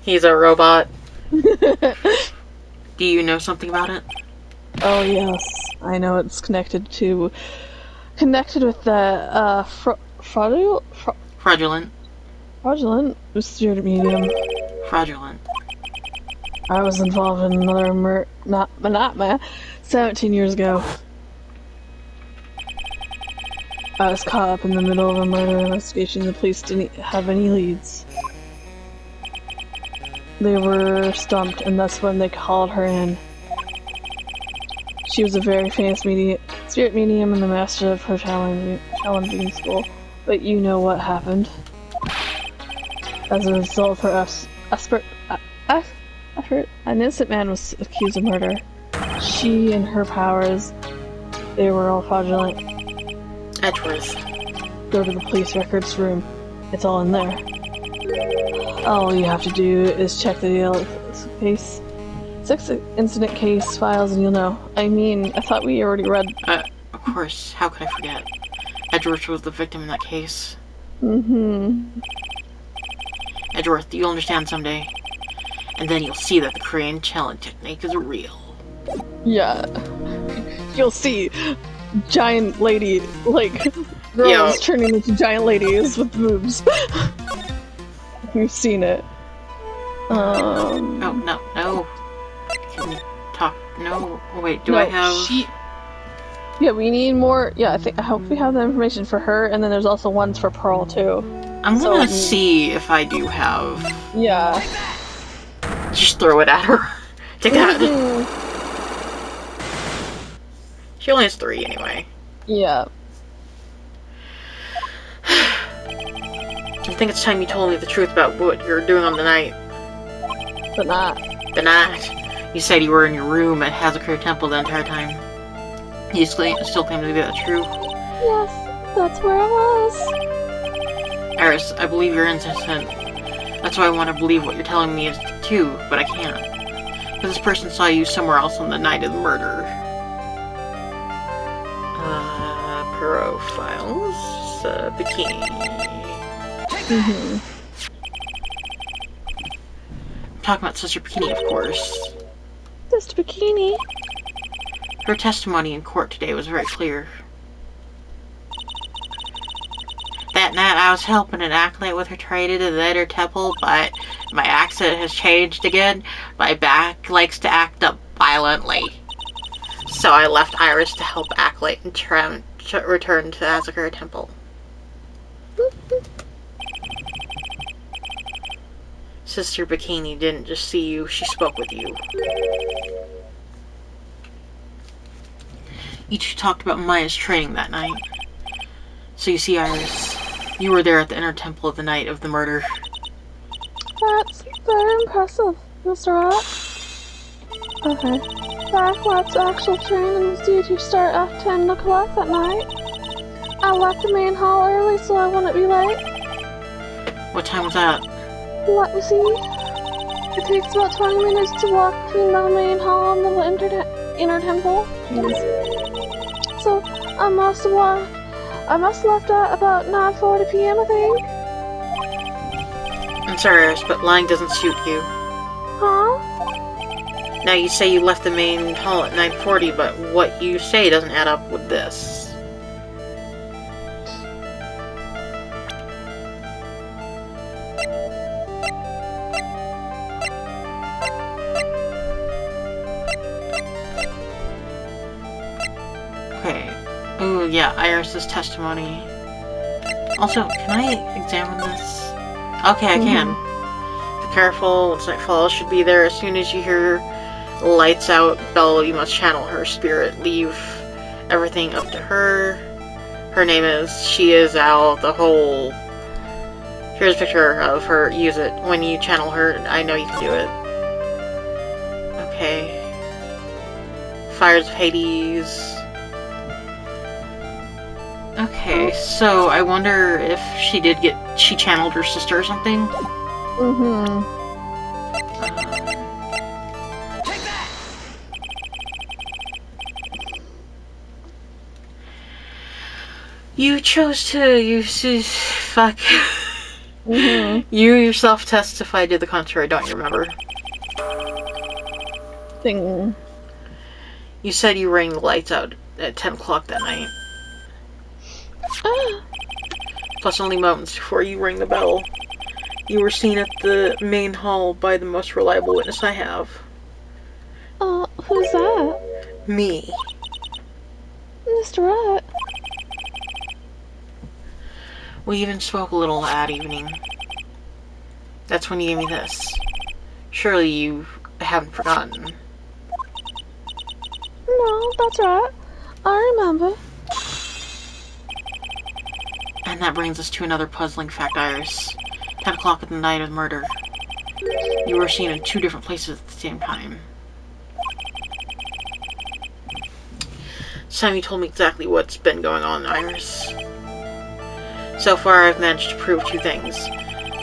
He's a robot. Do you know something about it? Oh yes, I know it's connected with the fraudulent spirit medium. Fraudulent. I was involved in another not 17 years ago. I was caught up in the middle of a murder investigation. The police didn't have any leads. They were stumped, and that's when they called her in. She was a very famous spirit medium and the master of her challenging school. But you know what happened. As a result of her effort, an innocent man was accused of murder. She and her powers, they were all fraudulent. Edgeworth. Go to the police records room. It's all in there. All you have to do is check the case, 6 incident case files, and you'll know. I mean, I thought we already read. Of course. How could I forget? Edgeworth was the victim in that case. Mm-hmm. Edgeworth, you'll understand someday. And then you'll see that the Korean challenge technique is real. Yeah. You'll see giant lady, girls turning into giant ladies with boobs. We've seen it. Oh, no. Can we talk? No. Oh, wait, I have... Yeah, we need more. Yeah, I hope we have the information for her, and then there's also ones for Pearl, too. I'm gonna see if I do have... Yeah. Just throw it at her. Take that. She only has 3 anyway. Yeah. I think it's time you told me the truth about what you're doing on the night. But not. The night. You said you were in your room at Hazakura Temple the entire time. You still claim to be that true? Yes, that's where I was. Iris, I believe you're innocent. That's why I want to believe what you're telling me is too, but I can't. Because this person saw you somewhere else on the night of the murder. Profiles. Bikini. Mm-hmm. I'm talking about Sister Bikini, of course. Sister Bikini. Her testimony in court today was very clear. That night I was helping an acolyte with her trade into the inner temple, but my accent has changed again. My back likes to act up violently. So I left Iris to help acolyte and return to Hazakura Temple. Sister Bikini didn't just see you, she spoke with you. You two talked about Maya's training that night. So you see, Iris, you were there at the inner temple the night of the murder. That's very impressive, Mr. Wright. Okay. The acolyte's actual training was due to start at 10 o'clock that night. I left the main hall early so I wouldn't be late. What time was that? Let me see. It takes about 20 minutes to walk between the main hall and the inner temple. So I must have left at about 9:40 p.m. I think. I'm sorry, Iris, but lying doesn't suit you. Huh? Now you say you left the main hall at 9:40, but what you say doesn't add up with this. Okay. Oh yeah, Iris's testimony. Also, can I examine this? Okay, I can. Be careful, once night falls, should be there as soon as you hear lights out bell, you must channel her spirit. Leave everything up to her. Her name is, she is out, the whole... Here's a picture of her, use it. When you channel her, I know you can do it. Okay. Fires of Hades. Okay, so I wonder if she channeled her sister or something? Mm-hmm. You chose to fuck. Mm-hmm. You yourself testified to the contrary, don't you remember? Thing. You said you rang the lights out at 10 o'clock that night. Plus only moments before you rang the bell. You were seen at the main hall by the most reliable witness I have. Who's that? Me. Mr. Wright. We even spoke a little that evening. That's when you gave me this. Surely you haven't forgotten. No, that's right. I remember. And that brings us to another puzzling fact, Iris. 10 o'clock at the night of the murder. You were seen in 2 different places at the same time. Sam, you told me exactly what's been going on, Iris. So far, I've managed to prove 2 things.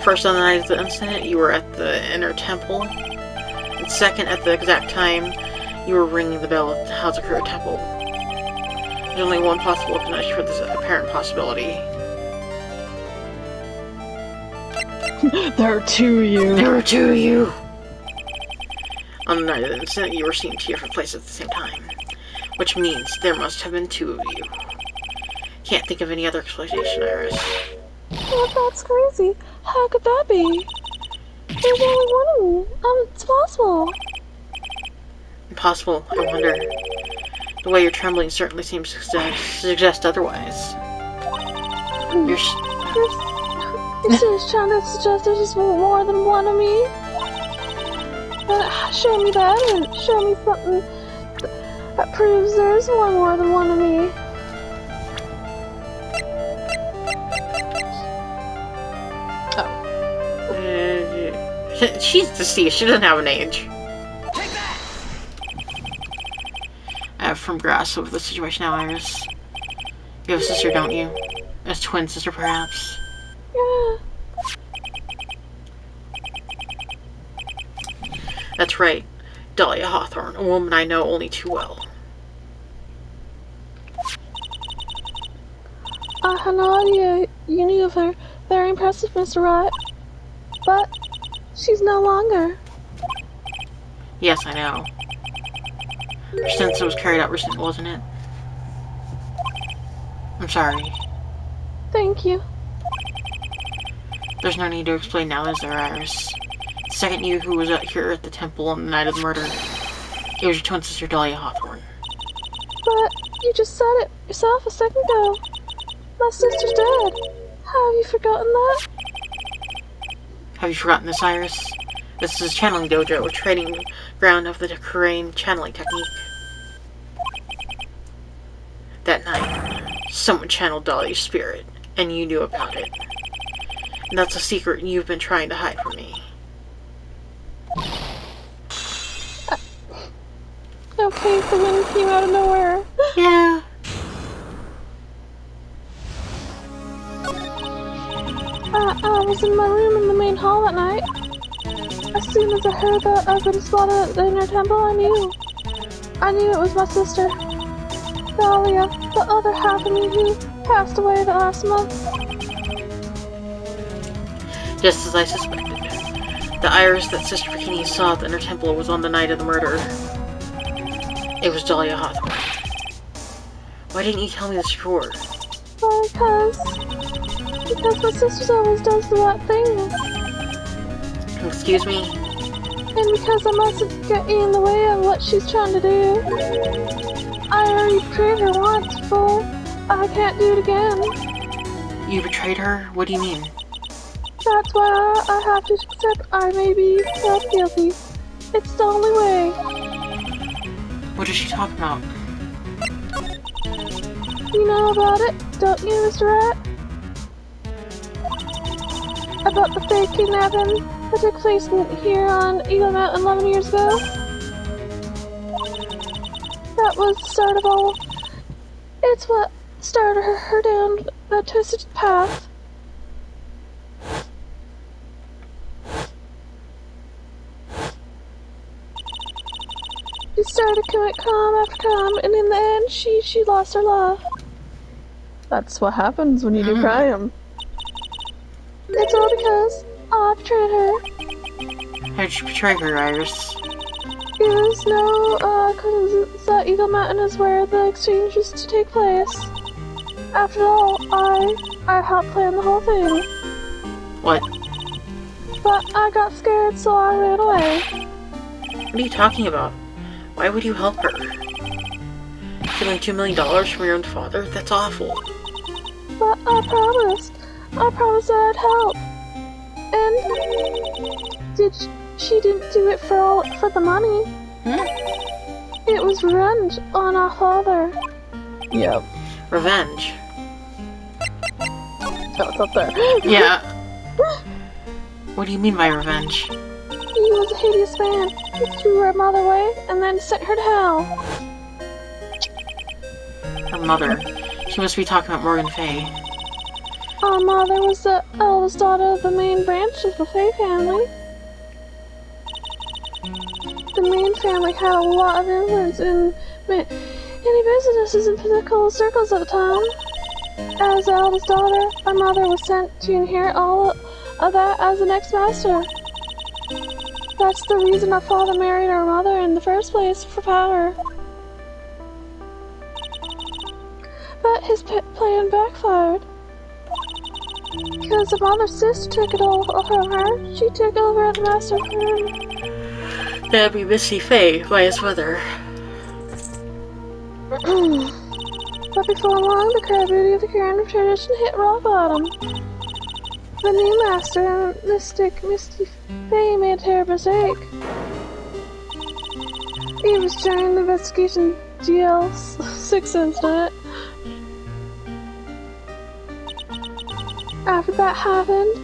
First, on the night of the incident, you were at the inner temple. And second, at the exact time, you were ringing the bell at the Hazakura Temple. There's only one possible explanation for this apparent possibility. There are 2 of you. There were 2 of you! On the night of the incident, you were seen in 2 different places at the same time. Which means there must have been 2 of you. Can't think of any other explanation, Iris. Well, that's crazy. How could that be? There's only one of me. It's possible. Impossible, I wonder. The way you're trembling certainly seems to suggest otherwise. You're trying to suggest there's just more than one of me? Show me that, and show me something that proves there's one more than one of me. She's deceased. She doesn't have an age. I have firm grasp of the situation now, Iris. You have a sister, don't you? A twin sister, perhaps? Yeah. That's right. Dahlia Hawthorne, a woman I know only too well. I had no idea you knew of her. Very impressive, Mr. Wright. But she's no longer. Yes, I know. Her sentence was carried out recently, wasn't it? I'm sorry. Thank you. There's no need to explain now, is there, Iris? The second you who was out here at the temple on the night of the murder, it was your twin sister, Dahlia Hawthorne. But you just said it yourself a second ago. My sister's dead. Have you forgotten that? Have you forgotten this, Iris? This is a channeling dojo, a training ground of the Kuro channeling technique. That night, someone channeled Dahlia's spirit, and you knew about it. And that's a secret you've been trying to hide from me. Okay, the wind came out of nowhere. Yeah. I was in my room in the main hall that night. As soon as I heard that I'd been spotted at the inner temple, I knew it was my sister, Dahlia, the other half of me who passed away the last month. Just as I suspected. The Iris that Sister Bikini saw at the inner temple was on the night of the murder. It was Dahlia Hawthorne. Why didn't you tell me this before? Because my sister always does the right thing. Excuse me? And because I mustn't get in the way of what she's trying to do. I already betrayed her once before. I can't do it again. You betrayed her? What do you mean? That's why I have to accept I may be self-guilty. It's the only way. What is she talking about? You know about it, don't you, Mr. Wright? About the fake kidnapping that took place here on Eagle Mountain 11 years ago? That was the start of all. It's what started her down that twisted path. She started to commit crime after crime, and in the end, she lost her love. That's what happens when you do crime. It's all because I betrayed her. How did you betray her, Iris? There's no coincidence that Eagle Mountain is where the exchange is to take place. After all, I helped plan the whole thing. What? But I got scared, so I ran away. What are you talking about? Why would you help her? Stealing $2 million from your own father? That's awful. But I promised that I'd help. And she didn't do it for the money. It was revenge on our father. Yep. Revenge? Oh, it's up there. Yeah. What do you mean by revenge? He was a hideous man. He threw our mother away and then sent her to hell. Her mother. She must be talking about Morgan Fay. Our mother was the eldest daughter of the main branch of the Fay family. The main family had a lot of influence in many businesses and political circles at the time. As the eldest daughter, our mother was sent to inherit all of that as the next master. That's the reason our father married our mother in the first place, for power. But his plan backfired. Because the mother's sister took it all from her, she took over as master for him. That'd be Missy Fay by his mother. But before long, the credibility of the current of tradition hit rock bottom. The new master, Mystic Misty Fay, made a terrible mistake. It was during the investigation GL6 incident. After that happened,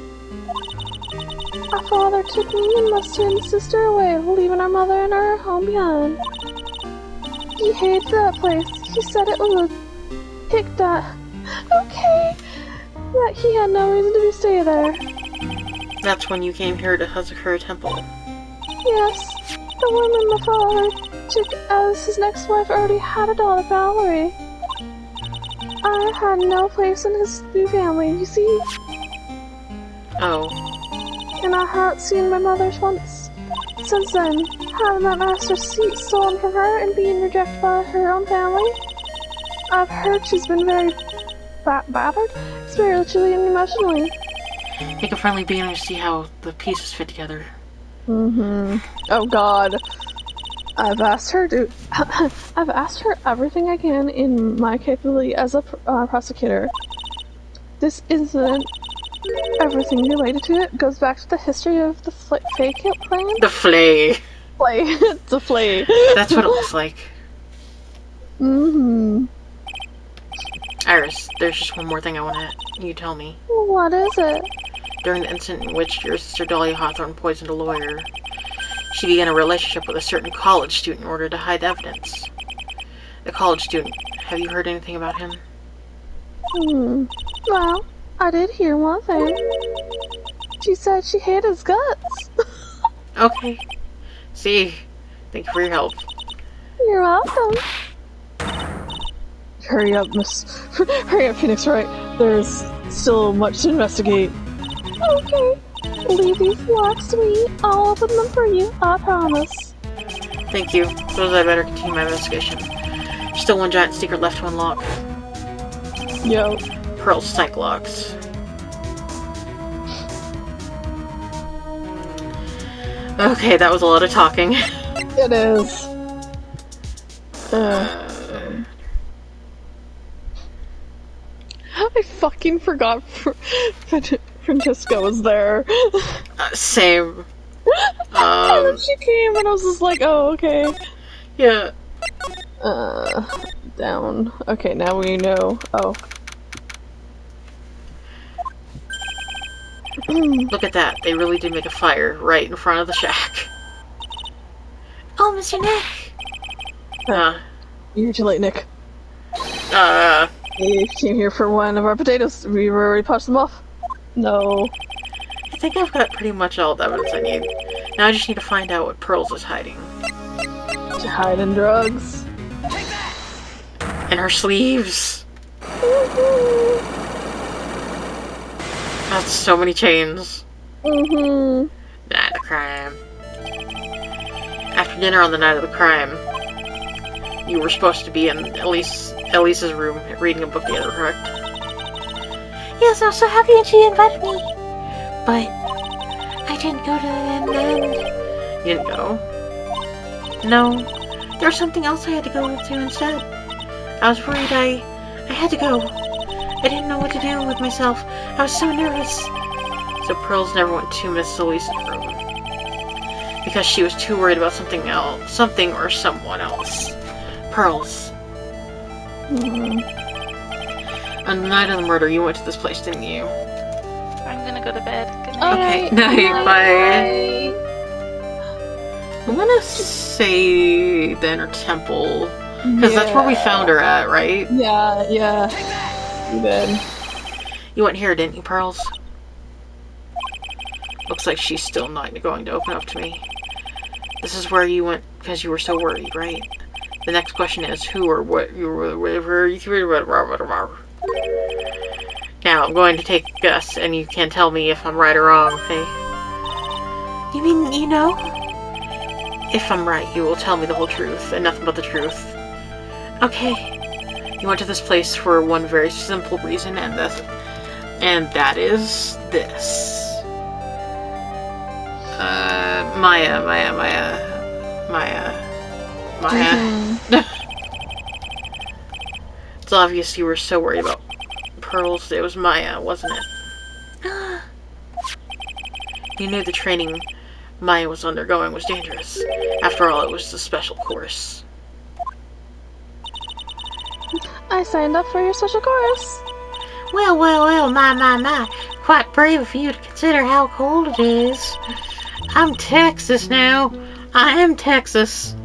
our father took me and my twin sister away, leaving our mother and our home behind. He hated that place. He said it was a hick that... Okay. That he had no reason to stay there. That's when you came here to Hazakura Temple. Yes. The woman my father took as his next wife already had a daughter, Valerie. I had no place in his new family, you see? Oh. And I hadn't seen my mother once. Since then, having that master's seat stolen from her and being rejected by her own family, I've heard she's been very battered, spiritually and emotionally. Make a friendly beginning to see how the pieces fit together. Oh god. I've asked her everything I can in my capability as a prosecutor. This isn't everything related to it. Goes back to the history of the Flay clan. The Flay. It's a Flay. That's what it looks like. Iris, there's just one more thing I want you to tell me. What is it? During the incident in which your sister Dahlia Hawthorne poisoned a lawyer, she began a relationship with a certain college student in order to hide evidence. The college student, have you heard anything about him? Well, I did hear one thing. She said she hated his guts. Okay. See, thank you for your help. You're welcome. Hurry up, Hurry up, Phoenix Wright. There's still much to investigate. Okay. Leave these blocks to me. I'll open them for you, I promise. Thank you. Suppose I better continue my investigation. Still one giant secret left to unlock. Yo. Pearl's psych locks. Okay, that was a lot of talking. It is. I fucking forgot Francesca was there. Same. And then she came and I was just like, oh, okay. Yeah. Down. Okay, now we know. Oh. Look at that. They really did make a fire right in front of the shack. Oh, Mr. Nick! You're too late, Nick. Uh... You came here for one of our potatoes. We already polished them off. No. I think I've got pretty much all the evidence I need. Now I just need to find out what Pearls is hiding. She's hiding drugs. In her sleeves. That's so many chains. Mm-hmm. Night of the crime. After dinner on the night of the crime, you were supposed to be in Elise's room reading a book together, correct? Yes, I was so happy when she invited me. But I didn't go to the end. You didn't go? No. There was something else I had to go to instead. I was worried I had to go. I didn't know what to do with myself. I was so nervous. So Pearls never went to Miss Elise's room. Because she was too worried about something else. Something or someone else. Pearls. On the night of the murder, you went to this place, didn't you? I'm gonna go to bed. Good night. Okay, night, bye. I'm gonna say the Inner Temple. Because that's where we found her at, right? Yeah. You did. You went here, didn't you, Pearls? Looks like she's still not going to open up to me. This is where you went because you were so worried, right? The next question is who or what you were, whatever. Now, I'm going to take a guess, and you can tell me if I'm right or wrong, okay? You mean you know? If I'm right, you will tell me the whole truth, and nothing but the truth. Okay. You went to this place for one very simple reason, and that is this. Maya. It's obvious you were so worried about Pearls. It was Maya, wasn't it? You knew the training Maya was undergoing was dangerous. After all, it was a special course. I signed up for your special course. Well, my. Quite brave of you to consider how cold it is. I'm Texas now. I am Texas.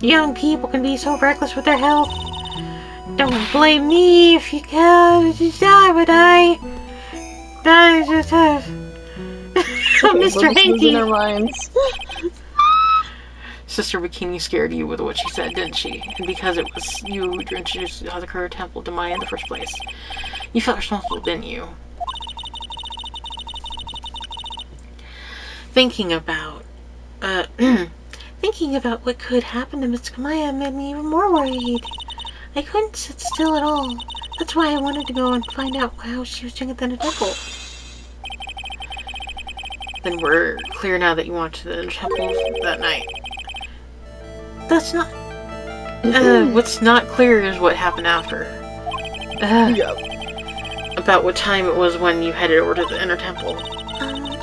Young people can be so reckless with their health. Don't blame me if you go to die, but I just have... Mr. Hanky. Our minds. Sister Bikini scared you with what she said, didn't she? And because it was you who introduced the Hazakura Temple to Maya in the first place, you felt responsible, didn't you? Thinking about what could happen to Miss Maya made me even more worried. I couldn't sit still at all. That's why I wanted to go and find out how she was doing at the temple. Then we're clear now that you went to the temple that night. That's not... what's not clear is what happened after. Yep. About what time it was when you headed over to the inner temple.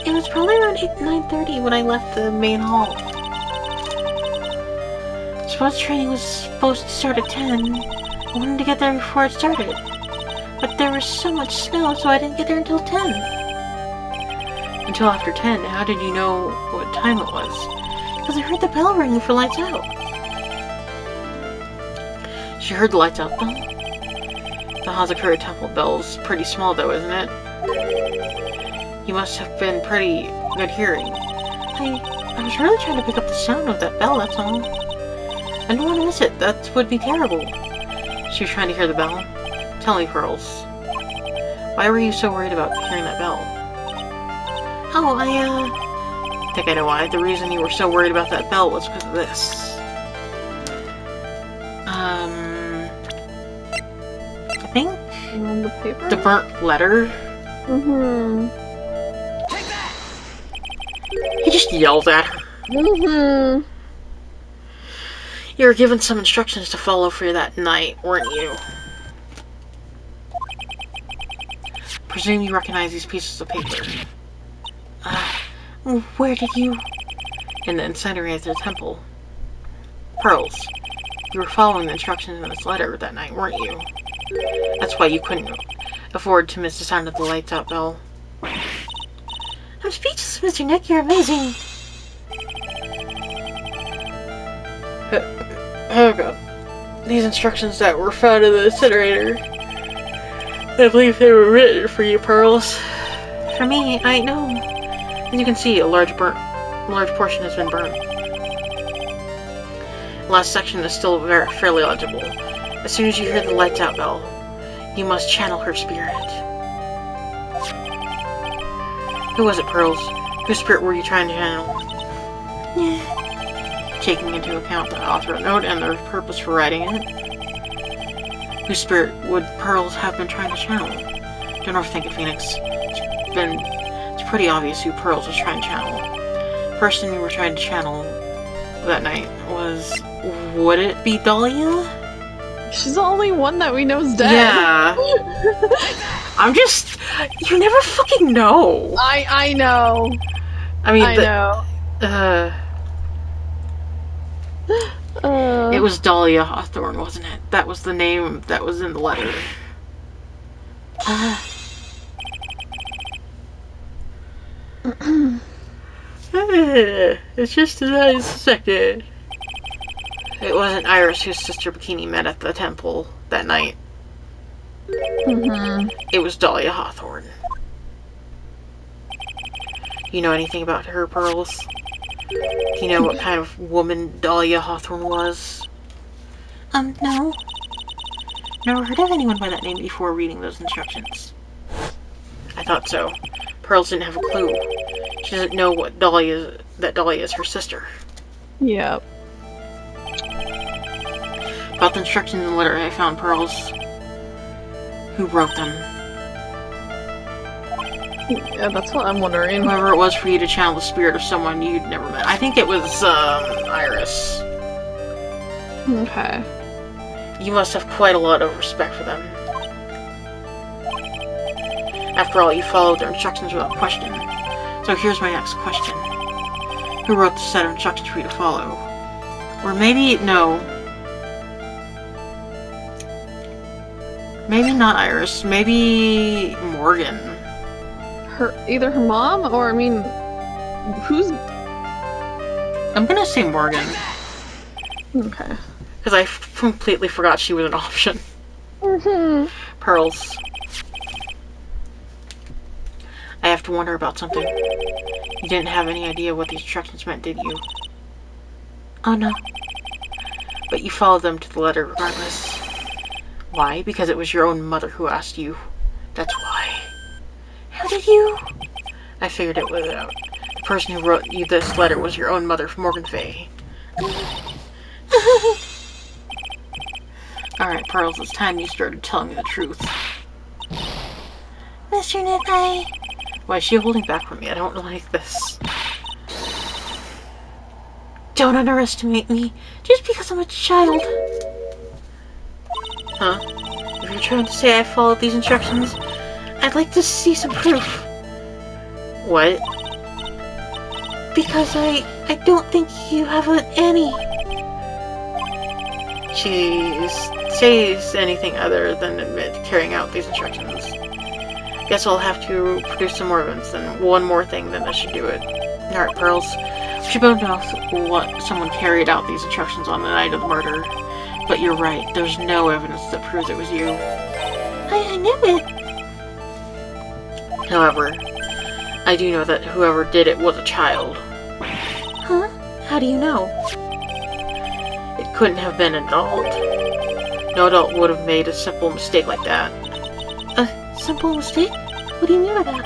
It was probably around 9:30 when I left the main hall. Sports training was supposed to start at 10. I wanted to get there before it started. But there was so much snow, so I didn't get there until 10. Until after 10? How did you know what time it was? Because I heard the bell ringing for lights out. She heard the lights out bell? The Hazakura Temple bell's pretty small though, isn't it? You must have been pretty good hearing. I was really trying to pick up the sound of that bell, that's all. I don't want to miss it. That would be terrible. She was trying to hear the bell? Tell me, Pearls. Why were you so worried about hearing that bell? Oh, I think I know why. The reason you were so worried about that bell was because of this. I think... The paper? The burnt letter? Mm-hmm. He just yelled at her. Mm-hmm. You were given some instructions to follow for that night, weren't you? Presume you recognize these pieces of paper. where did you... In the incinerator of the temple. Pearls, you were following the instructions in this letter that night, weren't you? That's why you couldn't afford to miss the sound of the lights out bell. I'm speechless, Mr. Nick, you're amazing. Oh god. These instructions that were found in the incinerator. I believe they were written for you, Pearls. For me, I know. As you can see, a large portion has been burnt. The last section is still fairly legible. As soon as you hear the lights out bell, you must channel her spirit. Who was it, Pearls? Whose spirit were you trying to channel? Taking into account the author note and their purpose for writing it. Whose spirit would Pearls have been trying to channel? Don't overthink it, Phoenix. It's pretty obvious who Pearls was trying to channel. The person you were trying to channel that night was... Would it be Dahlia? She's the only one that we know is dead. Yeah. I'm just... You never fucking know. I know. I mean, I know. It was Dahlia Hawthorne, wasn't it? That was the name that was in the letter. It's just a second. It wasn't Iris whose Sister Bikini met at the temple that night. Mm-hmm. It was Dahlia Hawthorne. You know anything about her, Pearls? Do you know what kind of woman Dahlia Hawthorne was? No. Never heard of anyone by that name before reading those instructions. I thought so. Pearls didn't have a clue. She doesn't know what that Dahlia is her sister. Yep. About the instructions in the letter I found, Pearls. Who wrote them? Yeah, that's what I'm wondering. Whoever it was for you to channel the spirit of someone you'd never met. I think it was, Iris. Okay. You must have quite a lot of respect for them. After all, you followed their instructions without question. So here's my next question. who wrote the set of instructions for you to follow. Or maybe, no. Maybe not Iris. Maybe Morgan. Either her mom or, I mean, who's... I'm gonna say Morgan. Okay. Because I completely forgot she was an option. Pearls. I have to wonder about something. You didn't have any idea what the instructions meant, did you? Oh no. But you followed them to the letter regardless. Why? Because it was your own mother who asked you. That's why. How did you? I figured it was out. The person who wrote you this letter was your own mother, Morgan Fay. Alright, Pearls, it's time you started telling me the truth. Mr. Nick, Why is she holding back from me? I don't like this. Don't underestimate me, just because I'm a child. Huh? If you're trying to say I followed these instructions, I'd like to see some proof. what? Because I don't think you have any. She says anything other than admit carrying out these instructions. Guess I'll have to produce some more evidence, and one more thing, then I should do it. Alright, Pearls. We should both know what someone carried out these instructions on the night of the murder. But you're right, there's no evidence that proves it was you. I knew it. However, I do know that whoever did it was a child. Huh? How do you know? It couldn't have been an adult. No adult would have made a simple mistake like that. A simple mistake? What do you mean by that?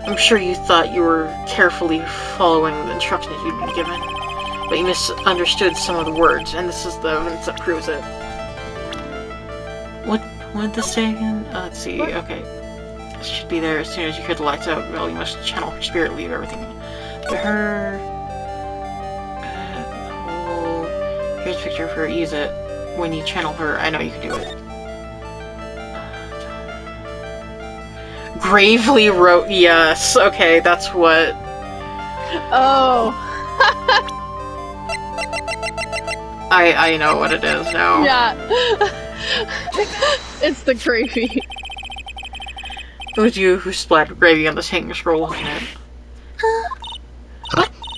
I'm sure you thought you were carefully following the instructions you'd been given, but you misunderstood some of the words, and this is the evidence that proves it. What did this say again? Let's see, okay. It should be there as soon as you hear the lights out. Well, you must channel her spirit, leave everything to her. Here's a picture of her, use it. When you channel her, I know you can do it. Gravely wrote, yes, okay, that's what. Oh. I know what it is now. Yeah. It's the gravy. It was you who splattered gravy on this hanging scroll, wasn't it?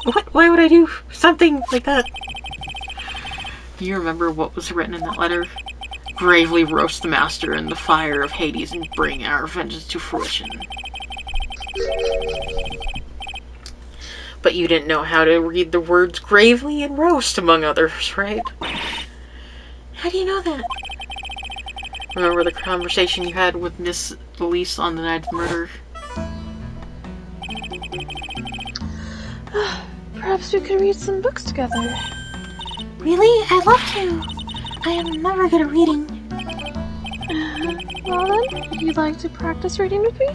What? Why would I do something like that? Do you remember what was written in that letter? Gravely roast the master in the fire of Hades and bring our vengeance to fruition. But you didn't know how to read the words gravely and roast, among others, right? How do you know that? Remember the conversation you had with Miss Elise on the night of the murder? Perhaps we could read some books together. Really? I'd love to. I am never good at reading. Well then, would you like to practice reading with me?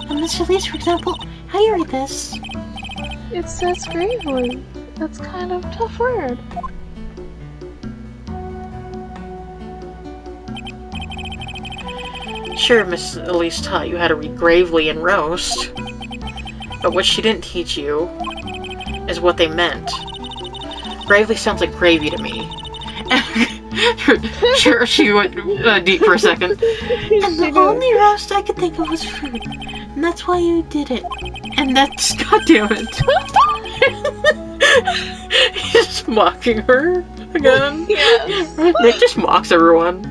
Mr. Elise, for example, how do you read this? It says gravely. That's kind of a tough word. Sure, Miss Elise taught you how to read gravely and roast. But what she didn't teach you is what they meant. Gravely sounds like gravy to me. Sure, she went deep for a second. And the only roast I could think of was fruit. And that's why you did it. And that's, goddammit. He's mocking her again. Yes. Nick just mocks everyone.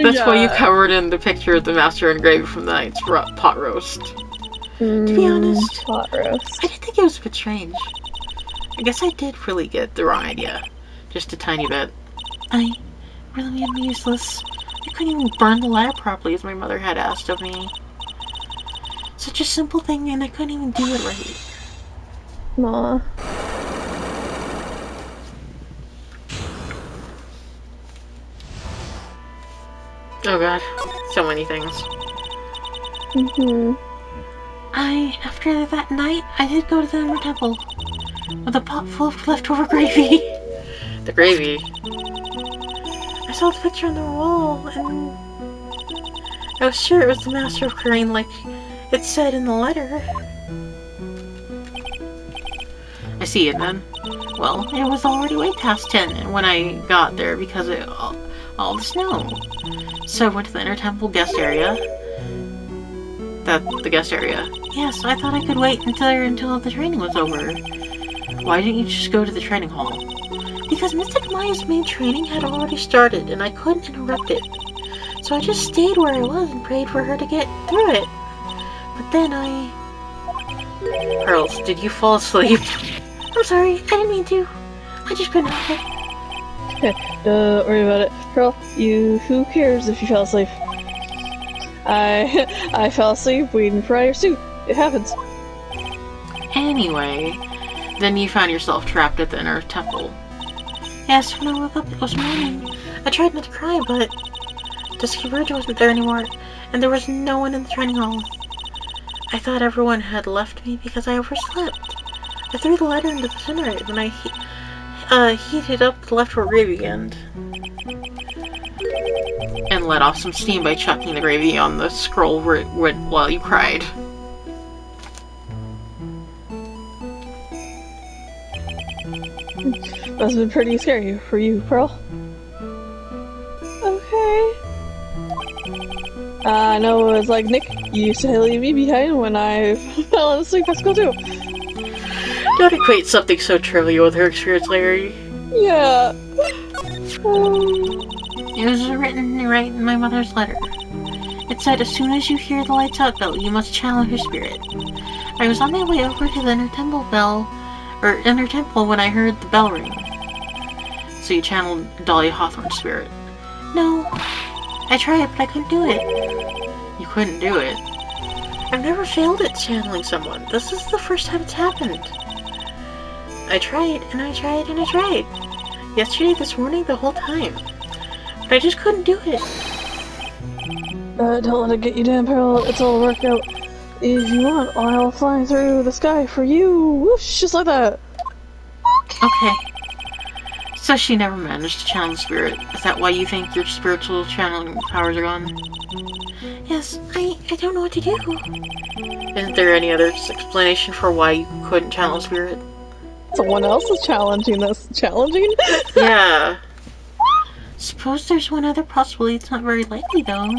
That's why you Yeah. covered in the picture of the master and gravy from the night's pot roast. To be honest, Pot roast. I did think it was a bit strange. I guess I did really get the wrong idea. Just a tiny bit. I really am useless. I couldn't even burn the letter properly as my mother had asked of me. Such a simple thing and I couldn't even do it right. Aw. Oh god, so many things. After that night, I did go to the Ember Temple with a pot full of leftover gravy. The gravy. I saw the picture on the wall and I was sure it was the Master of Crane like it said in the letter. see, and then? Well, it was already way past 10 when I got there because of all the snow. So I went to the inner temple guest area. The guest area. Yes, I thought I could wait until the training was over. Why didn't you just go to the training hall? Because Mystic Maya's main training had already started, and I couldn't interrupt it. So I just stayed where I was and prayed for her to get through it. But then Pearls, did you fall asleep? I'm sorry, I didn't mean to. I just couldn't help it. Don't worry about it. Pearl, who cares if you fell asleep? I fell asleep waiting for your suit. It happens. Anyway, then you found yourself trapped at the inner temple. Yes, when I woke up it was morning. I tried not to cry, but the Skiverge wasn't there anymore, and there was no one in the training hall. I thought everyone had left me because I overslept. I threw the letter into the center, and I heated up the leftover gravy and let off some steam by chucking the gravy on the scroll while you cried. Must have been pretty scary for you, Pearl. Okay. I know it was like, Nick, you used to leave me behind when I fell asleep at school too. Don't equate something so trivial with her experience, Larry. Yeah. It was written right in my mother's letter. It said, as soon as you hear the lights out bell, you must channel her spirit. I was on my way over to the inner temple when I heard the bell ring. So you channeled Dahlia Hawthorne's spirit. No. I tried, but I couldn't do it. You couldn't do it? I've never failed at channeling someone. This is the first time it's happened. I tried, and I tried, and I tried. Yesterday, this morning, the whole time. But I just couldn't do it. Don't let it get you down, Pearl. It's all worked out. If you want, I'll fly through the sky for you. Whoosh, just like that. Okay. So she never managed to channel the spirit. Is that why you think your spiritual channeling powers are gone? Yes, I don't know what to do. Isn't there any other explanation for why you couldn't channel a spirit? Someone else is challenging this. Challenging? Yeah. Suppose there's one other possibility. It's not very likely, though.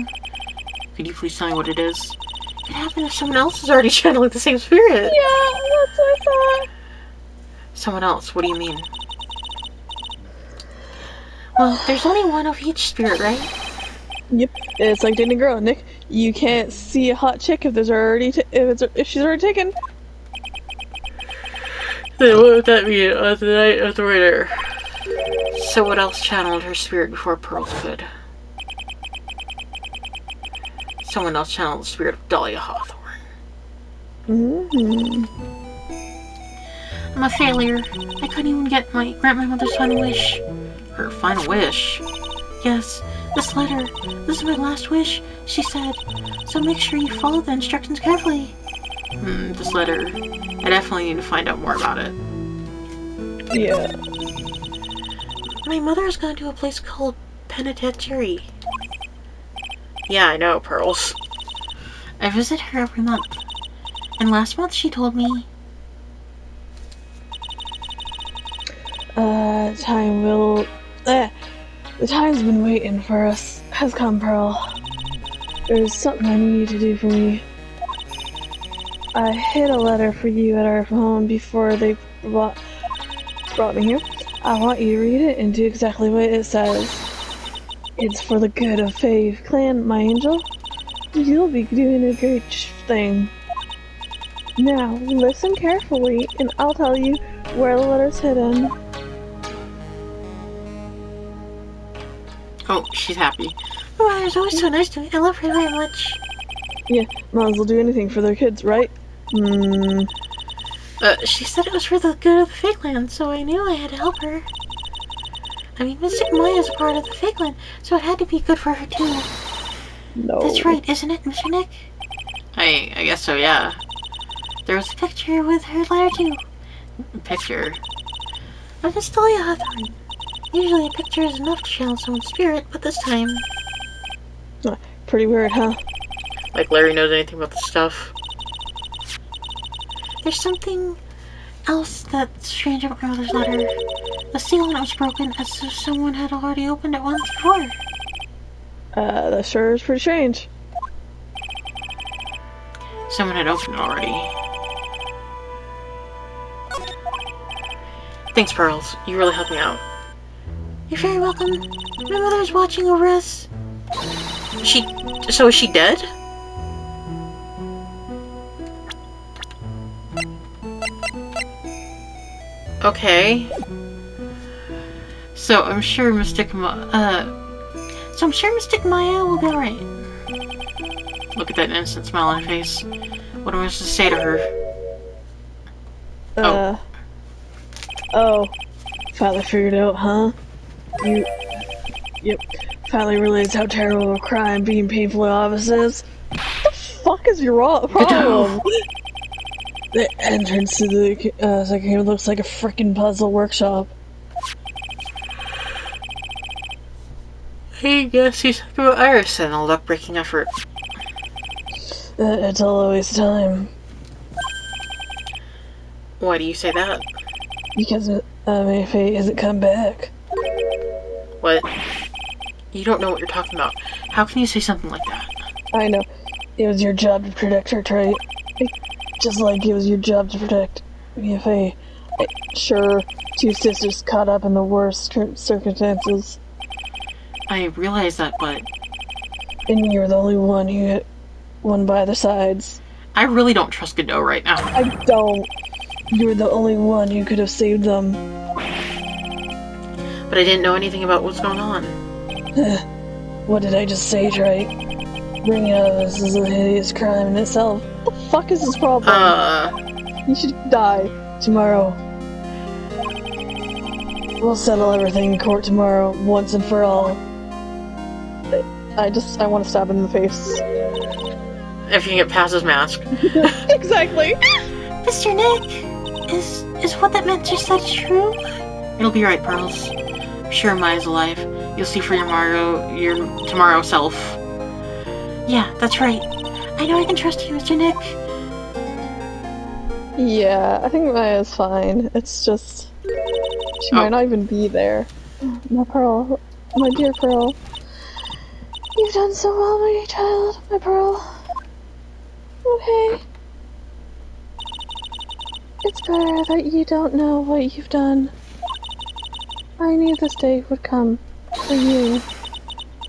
Could you please tell me what it is? It could happen if someone else is already channeling the same spirit. Yeah, that's what I thought. Someone else? What do you mean? Well, there's only one of each spirit, right? Yep, it's like dating a girl, Nick. You can't see a hot chick if there's already if she's already taken. Then what would that mean on the night of the murder? So what else channeled her spirit before Pearls could? Someone else channeled the spirit of Dahlia Hawthorne. I'm a failure. I couldn't even grant my mother's final wish. Her final wish? Yes, this letter. This is my last wish, she said. So make sure you follow the instructions carefully. This letter. I definitely need to find out more about it. Yeah. My mother has gone to a place called Penitentiary. Yeah, I know, Pearls. I visit her every month. And last month she told me... The time's been waiting for us. Has come, Pearl. There's something I need you to do for me. I hid a letter for you at our home before they brought me here. I want you to read it and do exactly what it says. It's for the good of Fave Clan, my angel. You'll be doing a great thing. Now, listen carefully, and I'll tell you where the letter's hidden. Oh, she's happy. Oh, mother's always so nice to me. I love her very much. Yeah, moms will do anything for their kids, right? She said it was for the good of the Fake Land, so I knew I had to help her. I mean, Mystic Maya's a part of the Fake Land, so it had to be good for her too. No. That's right, isn't it, Mr. Nick? I guess so, yeah. There was a picture with her letter too. A picture? Of Miss Dahlia Hawthorne. Usually a picture is enough to channel someone's spirit, but this time... Pretty weird, huh? Like Larry knows anything about this stuff. There's something else that strange about my mother's letter. The seal on it was broken, as if someone had already opened it once before. That sure is pretty strange. Someone had opened it already. Thanks, Pearls. You really helped me out. You're very welcome. My mother's watching over us. So is she dead? Okay. So I'm sure Mystic Maya will be alright. Look at that innocent smile on her face. What am I supposed to say to her? Oh. Finally figured it out, huh? Yep. Finally realized how terrible a crime being painfully obvious is. What the fuck is your problem? The entrance to the second game looks like a frickin' puzzle workshop. I guess he's talking about Iris and all that breaking effort. It's all a waste of time. Why do you say that? Because Mayfaye hasn't come back. What? You don't know what you're talking about. How can you say something like that? I know. It was your job to protect her, Trey. Just like it was your job to protect Mayfaye. Sure, two sisters caught up in the worst circumstances. I realize that, but... And you're the only one who hit one by the sides. I really don't trust Godot right now. I don't. You're the only one who could have saved them. But I didn't know anything about what's going on. What did I just say, Trey? Bringing up this is a hideous crime in itself. What the fuck is this problem? You should die tomorrow. We'll settle everything in court tomorrow, once and for all. I want to stab him in the face. If you can get past his mask. Exactly. Mr. Nick, is what that man just said true? It'll be right, Pearls. I'm sure Maya's alive. You'll see for your tomorrow self. Yeah, that's right. I know I can trust you, Mr. Nick. Yeah, I think Maya's fine. It's just... She might not even be there. My Pearl. My dear Pearl. You've done so well, my child. My Pearl. Okay. It's better that you don't know what you've done. I knew this day would come for you.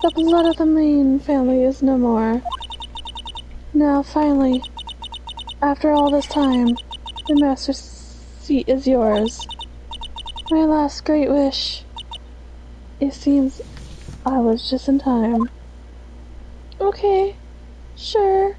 The blood of the main family is no more. Now, finally, after all this time, the master's seat is yours. My last great wish. It seems I was just in time. Okay, sure.